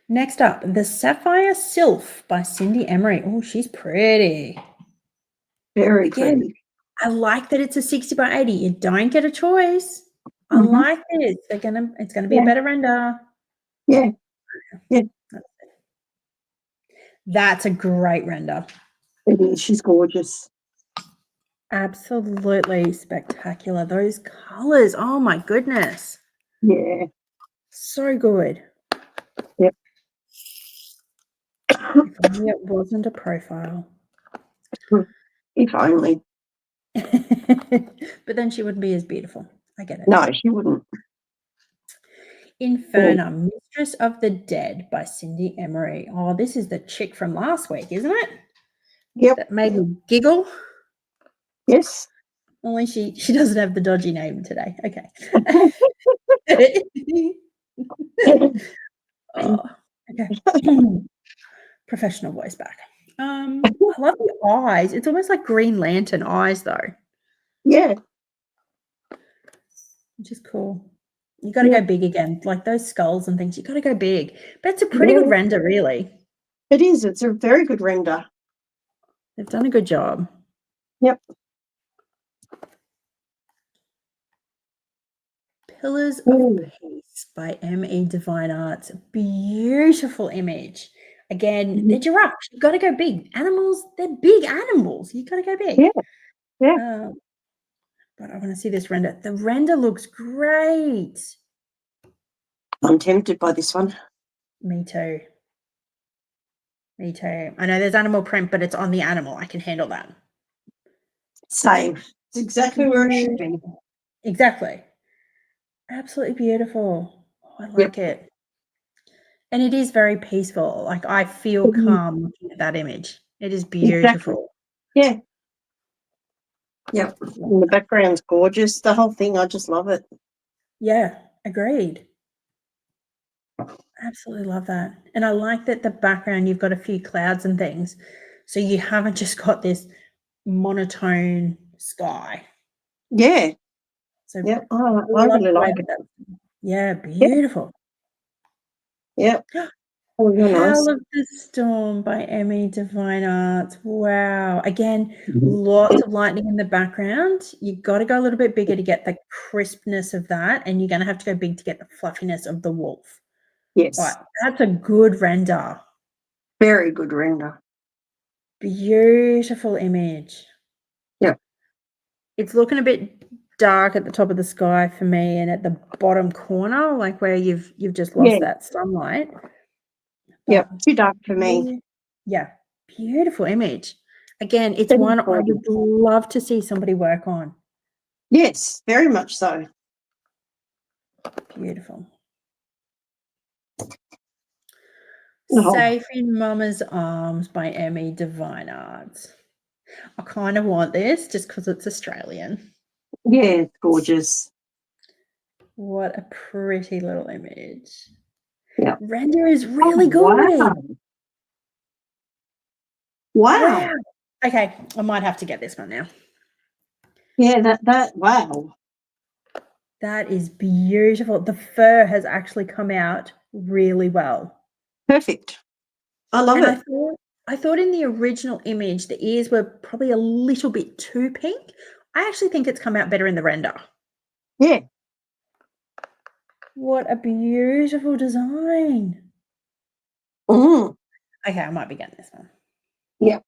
Next up, the Sapphire Sylph by Cindy Emery. Oh, she's pretty. Very pretty. I like that it's a 60 by 80. You don't get a choice. I like this. It's gonna be a better render. Yeah. Yeah. That's a great render. It is. She's gorgeous. Absolutely spectacular. Those colors. Oh my goodness. Yeah. So good. Yep. If only it wasn't a profile. If only. But then she wouldn't be as beautiful. I get it. No, she wouldn't. Inferna, Mistress of the Dead by Cindy Emery. Oh, this is the chick from last week, isn't it? Yep. That made me giggle. Yes. Only she doesn't have the dodgy name today. Okay. Oh, okay. Professional voice back. I love the eyes. It's almost like Green Lantern eyes, though. Yeah. Which is cool. You got to go big again. Like those skulls and things, you got to go big. But it's a pretty good render, really. It is. It's a very good render. They've done a good job. Yep. Pillars of Peace by M.E. Divine Arts. Beautiful image. Again, they're giraffes. You've got to go big. Animals, they're big animals. You've got to go big. Yeah. Yeah. But I want to see this render. The render looks great. I'm tempted by this one. Me too. Me too. I know there's animal print, but it's on the animal. I can handle that. Same. It's exactly where it should be. Exactly. Absolutely beautiful. Oh, I like it. And it is very peaceful. Like I feel calm looking at that image. It is beautiful. Exactly. Yeah. Yep. And the background's gorgeous. The whole thing, I just love it. Yeah, agreed. Absolutely love that. And I like that the background, you've got a few clouds and things. So you haven't just got this monotone sky. Yeah. So yeah, I really like it. Yeah, beautiful. Yeah. Oh, Howl of the Storm by M.E. Divine Arts. Wow. Again, lots of lightning in the background. You've got to go a little bit bigger to get the crispness of that, and you're going to have to go big to get the fluffiness of the wolf. Yes. Right. That's a good render. Very good render. Beautiful image. Yeah. It's looking a bit dark at the top of the sky for me, and at the bottom corner, like where you've just lost that sunlight. Yeah, too dark for me. Yeah, beautiful image. Again, it's one I would love to see somebody work on. Yes, very much so. Beautiful. Oh. Safe in Mama's Arms by M.E. Divine Arts. I kind of want this just because it's Australian. Yeah, it's gorgeous. What a pretty little image. Yeah. Render is really good. Wow. Okay, I might have to get this one now. Yeah, wow. That is beautiful. The fur has actually come out really well. Perfect. I love it. I thought in the original image, the ears were probably a little bit too pink. I actually think it's come out better in the render. Yeah. What a beautiful design. Okay, I might be getting this one. Yep.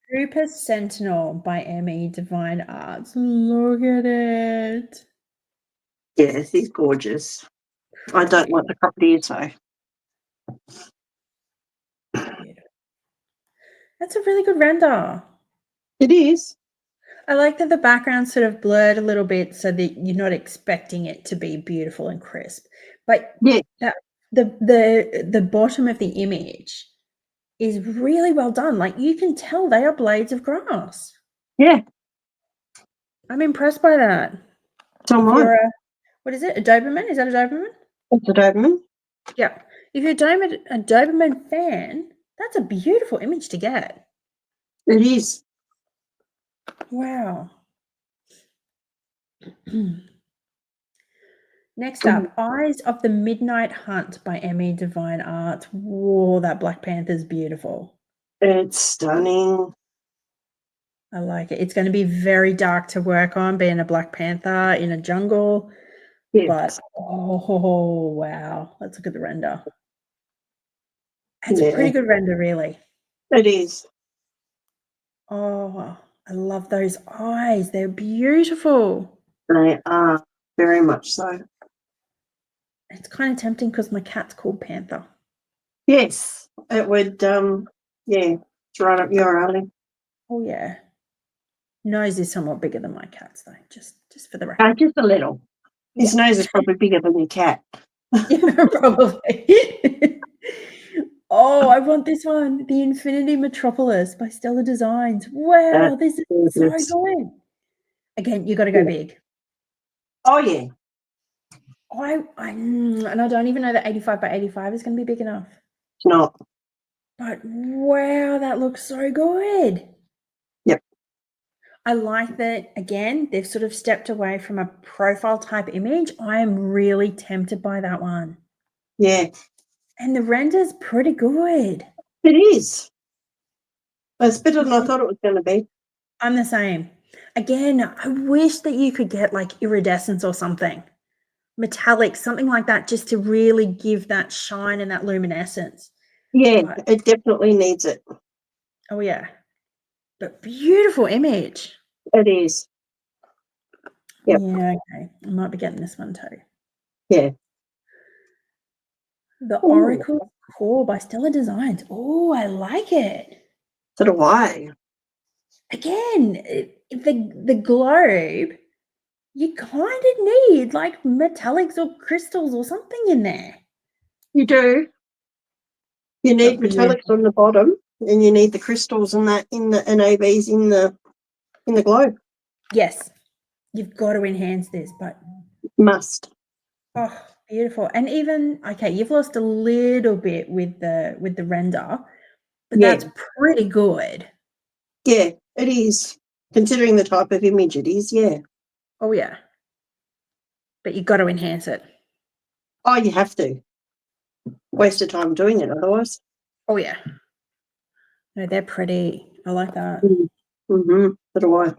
Trooper Sentinel by M.E. Divine Arts. Look at it. Yes, he's gorgeous. I don't like the property, so Beautiful. That's a really good render. it is. I like that the background's sort of blurred a little bit so that you're not expecting it to be beautiful and crisp. But Yeah, that the bottom of the image is really well done. Like you can tell they are blades of grass. yeah. I'm impressed by that. So If am you're I. what is it? A Doberman? Is that a Doberman? It's a Doberman. Yeah. If you're a Doberman fan, that's a beautiful image to get. It is. Wow. Next Mm. up, Eyes of the Midnight Hunt by Emmy Divine Art. Whoa, that Black Panther's beautiful. It's stunning. I like it. It's going to be very dark to work on, being a Black Panther in a jungle. Yeah. But, oh, wow. Let's look at the render. It's a Yeah, pretty good render, really. it is. Oh, I love those eyes. They're beautiful. They are very much so. It's kind of tempting because my cat's called Panther. Yes, it would. Yeah, it's right up your alley. Oh, yeah. Nose is somewhat bigger than my cat's, though, just for the record. Just a little. His Yeah. nose is probably bigger than your cat. Yeah, probably. Oh, I want this one. The Infinity Metropolis by Stellar Designs. Wow, That's this is so gorgeous. good. Again, you got to go Yeah. big. Oh yeah. And I don't even know that 85 by 85 is going to be big enough. It's not. But wow, that looks so good. Yep. I like that, again, they've sort of stepped away from a profile type image. I am really tempted by that one. Yeah. And the render's pretty good. It is. It's better than I thought it was going to be. I'm the same. Again, I wish that you could get like iridescence or something. Metallic, something like that, just to really give that shine and that luminescence. Yeah, But, it definitely needs it. oh yeah. But beautiful image. It is. Yep. Yeah, okay. I might be getting this one too. Yeah. The Ooh. Oracle Core by Stellar Designs. Oh, I like it. So do I. Again, the globe, you kind of need like metallics or crystals or something in there. You do. You need But metallics on the bottom, and you need the crystals and that in the NABs in the globe. yes, you've got to enhance this, but Must. oh, beautiful. And even okay, you've lost a little bit with the render, but Yeah. that's pretty good. Yeah, it is. Considering the type of image it is, yeah. Oh yeah. But you've got to enhance it. Oh, you have to. Waste of time doing it otherwise. Oh yeah. No, they're pretty. I like that. Mm-hmm. So do I.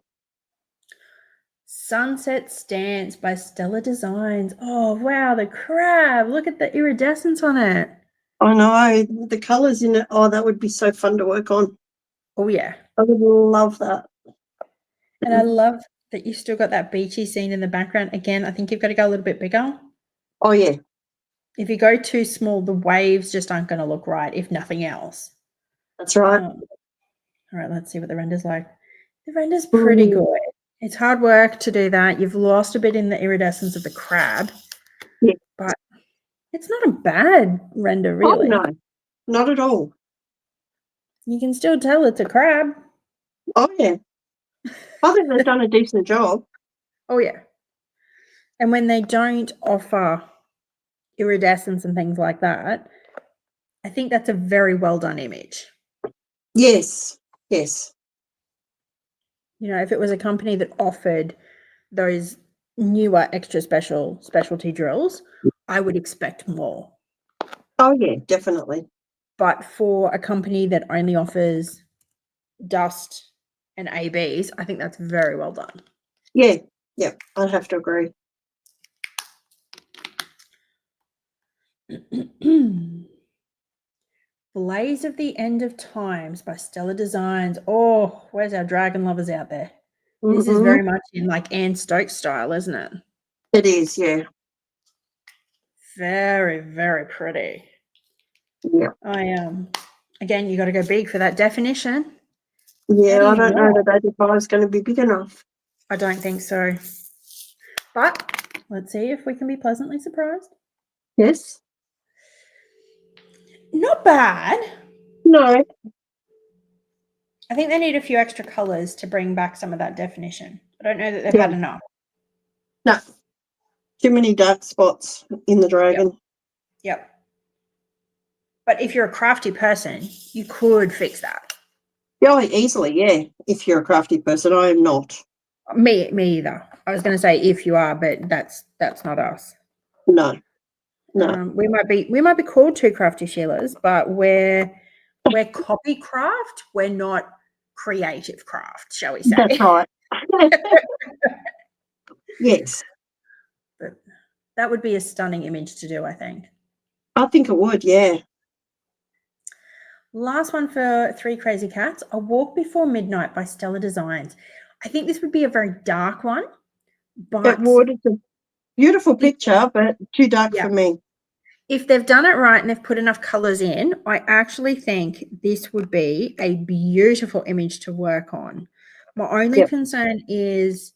Sunset Stance by Stellar Designs. Oh wow, the crab. Look at the iridescence on it. I know. The colours in it, oh, that would be so fun to work on. Oh yeah. I would love that. And I love that you've still got that beachy scene in the background. Again, I think you've got to go a little bit bigger. Oh, yeah. If you go too small, the waves just aren't going to look right, if nothing else. That's right. All right, let's see what the render's like. The render's pretty good. It's hard work to do that. You've lost a bit in the iridescence of the crab. Yeah. But it's not a bad render, really. Oh, no. Not at all. You can still tell it's a crab. Oh, yeah. I think they've done a decent job. Oh, yeah. And when they don't offer iridescence and things like that, I think that's a very well done image. Yes. Yes. You know, if it was a company that offered those newer extra specialty drills, I would expect more. Oh, yeah, definitely. But for a company that only offers dust and ABs, I think that's very well done. Yeah. Yeah, I'd have to agree. Blaze of the End of Times by Stellar Designs. Oh, where's our dragon lovers out there? This is very much in like Anne Stokes style, isn't it? It is, yeah. very, very pretty. Yeah. Again, you got to go big for that definition. Yeah, I don't know that 85 is going to be big enough. I don't think so. But let's see if we can be pleasantly surprised. Yes. Not bad. No. I think they need a few extra colours to bring back some of that definition. I don't know that they've Yeah. had enough. No. Too many dark spots in the dragon. Yep. But if you're a crafty person, you could fix that. Yeah, easily, yeah. If you're a crafty person, I am not. Me either. I was going to say if you are, but that's not us. No. No. We might be called two crafty Sheilas, but we're copy craft. We're not creative craft, shall we say? That's right. Yes. But that would be a stunning image to do, I think. I think it would, yeah. Last one for Three Crazy Cats, A Walk Before Midnight by Stellar Designs. I think this would be a very dark one, but It would. It's a beautiful picture, but too dark for me. If they've done it right and they've put enough colours in, I actually think this would be a beautiful image to work on. My only concern is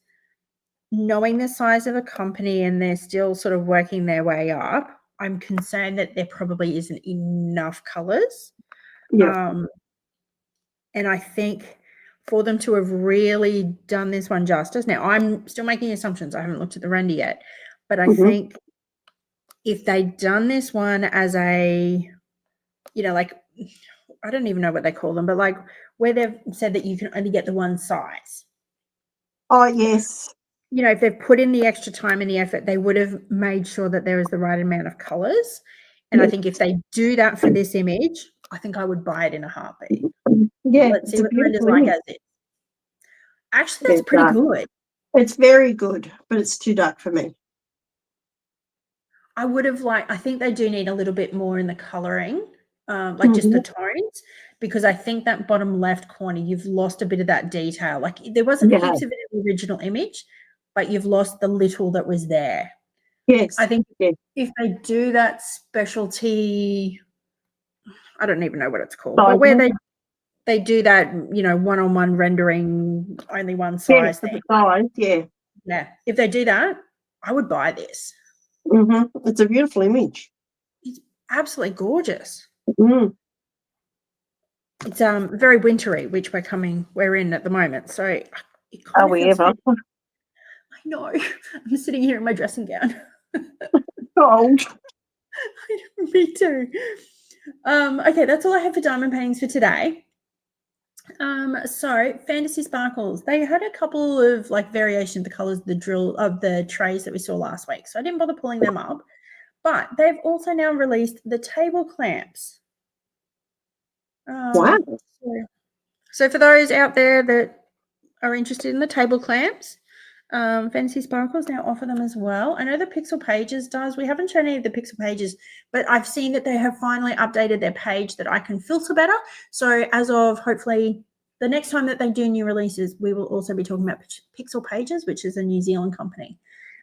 knowing the size of a company and they're still sort of working their way up. I'm concerned that there probably isn't enough colours. And I think for them to have really done this one justice, now I'm still making assumptions. I haven't looked at the render yet, but I think if they'd done this one as a, like, I don't even know what they call them, but like where they've said that you can only get the one size. Oh, yes. If they've put in the extra time and the effort, they would have made sure that there is the right amount of colours. And I think if they do that for this image, I think I would buy it in a heartbeat. Yeah. Let's see what the render's like as it. Actually, that's pretty good. It's very good, but it's too dark for me. I think they do need a little bit more in the colouring, like just the tones, because I think that bottom left corner, you've lost a bit of that detail. Like there wasn't heaps of it in the original image, but you've lost the little that was there. Yes. I think if they do that specialty, I don't even know what it's called, but where they do that, one-on-one rendering, only one size thing. Yeah. If they do that, I would buy this. It's a beautiful image. It's absolutely gorgeous. It's very wintry, which we're in at the moment. So are we ever? I know. I'm sitting here in my dressing gown. Cold. Me too. Okay, that's all I have for diamond paintings for today. So Fantasy Sparkles, they had a couple of like variation of the colors of the trays that we saw last week. So I didn't bother pulling them up, but they've also now released the table clamps. Wow. So for those out there that are interested in the table clamps, Fantasy Sparkles now offer them as well. I know the Pixel Pages does. We haven't shown any of the Pixel Pages, but I've seen that they have finally updated their page that I can filter better. So as of hopefully the next time that they do new releases, we will also be talking about Pixel Pages, which is a New Zealand company.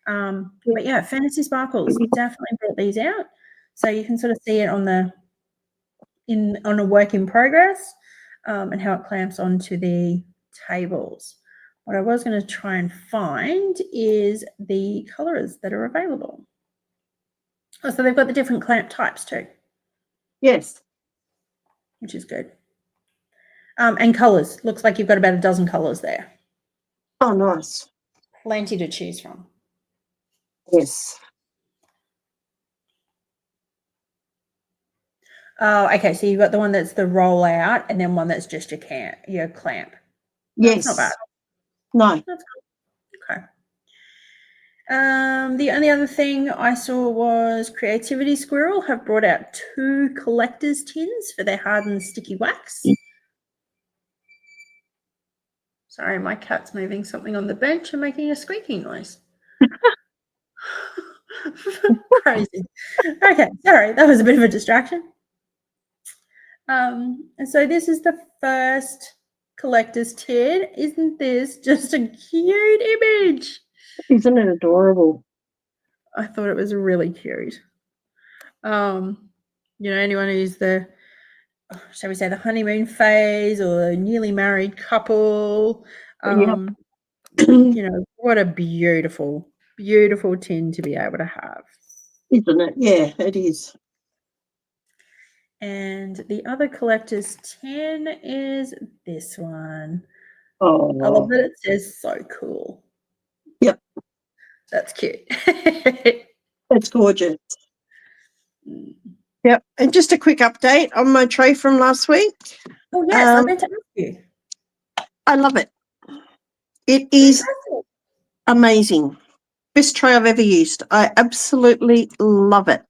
But yeah, Fantasy Sparkles definitely brought these out. So you can sort of see it on a work in progress and how it clamps onto the tables. What I was going to try and find is the colors that are available. Oh, so they've got the different clamp types too. Yes. Which is good. And colors. Looks like you've got about a dozen colors there. Oh, nice. Plenty to choose from. Yes. Oh, okay. So you've got the one that's the roll out and then one that's just your clamp. Yes. That's not bad. No. That's cool. Okay. The only other thing I saw was Creativity Squirrel have brought out 2 collector's tins for their hardened sticky wax. Sorry, my cat's moving something on the bench and making a squeaking noise. Crazy. Okay, sorry, that was a bit of a distraction. And so this is the first collector's tin. Isn't this just a cute image? Isn't it adorable? I thought it was really cute. Anyone who's shall we say, the honeymoon phase or a newly married couple. What a beautiful, beautiful tin to be able to have. Isn't it? Yeah, it is. And the other collector's tin is this one. Oh, I love that it says "so cool." Yep. That's cute. That's gorgeous. Yep. And just a quick update on my tray from last week. Oh, yes, I meant to ask you. I love it. It is Fantastic. amazing. Best tray I've ever used. I absolutely love it.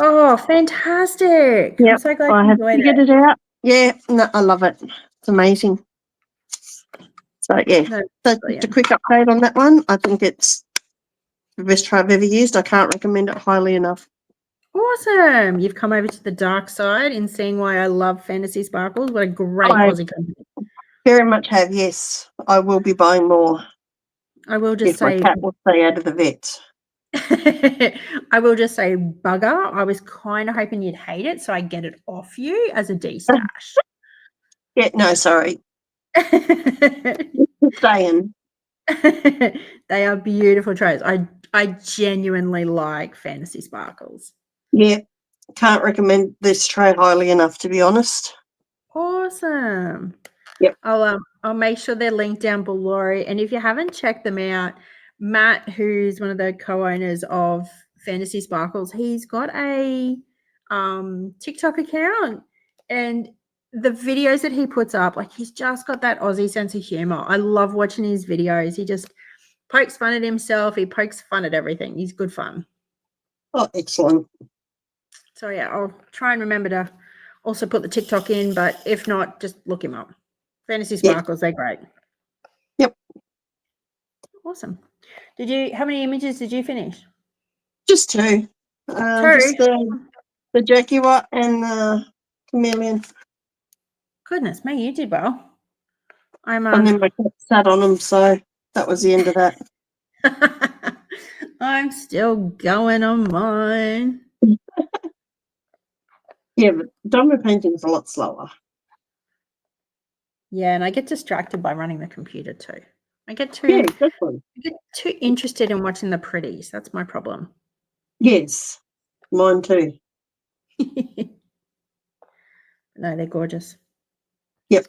Oh, fantastic. Yep. I'm so glad I you have enjoyed figured it out. Yeah, no, I love it. It's amazing. So, yeah, that's just a quick update on that one. I think it's the best tray I've ever used. I can't recommend it highly enough. Awesome. You've come over to the dark side in seeing why I love Fantasy Sparkles. What a great Aussie company. Very much have, yes. I will be buying more. I will just if my say, cat will stay out of the vet. I will just say, bugger. I was kind of hoping you'd hate it, so I get it off you as a de-stash. Yeah, no, sorry. Staying. They are beautiful trays. I genuinely like Fantasy Sparkles. Yeah, can't recommend this tray highly enough, to be honest. Awesome. Yep. I'll make sure they're linked down below. And if you haven't checked them out, Matt, who's one of the co-owners of Fantasy Sparkles, he's got a TikTok account, and the videos that he puts up, like, he's just got that Aussie sense of humor. I love watching his videos. He just pokes fun at himself. He pokes fun at everything. He's good fun. Oh, excellent. So yeah, I'll try and remember to also put the TikTok in, but if not, just look him up. Fantasy Sparkles, they're great. Yep. Awesome. How many images did you finish? Just two. Just the Jaguar and the chameleon. Goodness me, you did well. And then my cat sat on them, so that was the end of that. I'm still going on mine. Yeah, but diamond painting is a lot slower. Yeah, and I get distracted by running the computer too. I get too interested in watching the pretties. That's my problem. Yes, mine too. No, they're gorgeous. Yep.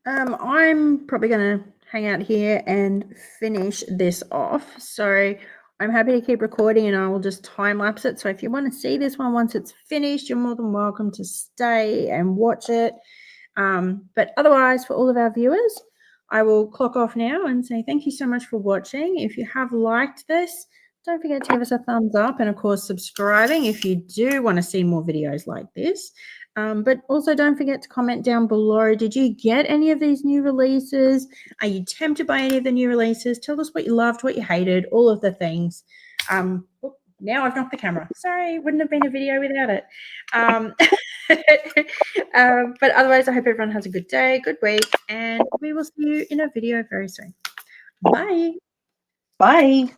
I'm probably going to hang out here and finish this off. So I'm happy to keep recording, and I will just time lapse it. So if you want to see this one once it's finished, you're more than welcome to stay and watch it. But otherwise, for all of our viewers, I will clock off now and say thank you so much for watching. If you have liked this, don't forget to give us a thumbs up, and of course subscribing if you do want to see more videos like this. But also don't forget to comment down below. Did you get any of these new releases? Are you tempted by any of the new releases? Tell us what you loved, what you hated, all of the things. Now I've knocked the camera. Sorry, wouldn't have been a video without it. But otherwise, I hope everyone has a good day, good week, and we will see you in a video very soon. Bye. Bye.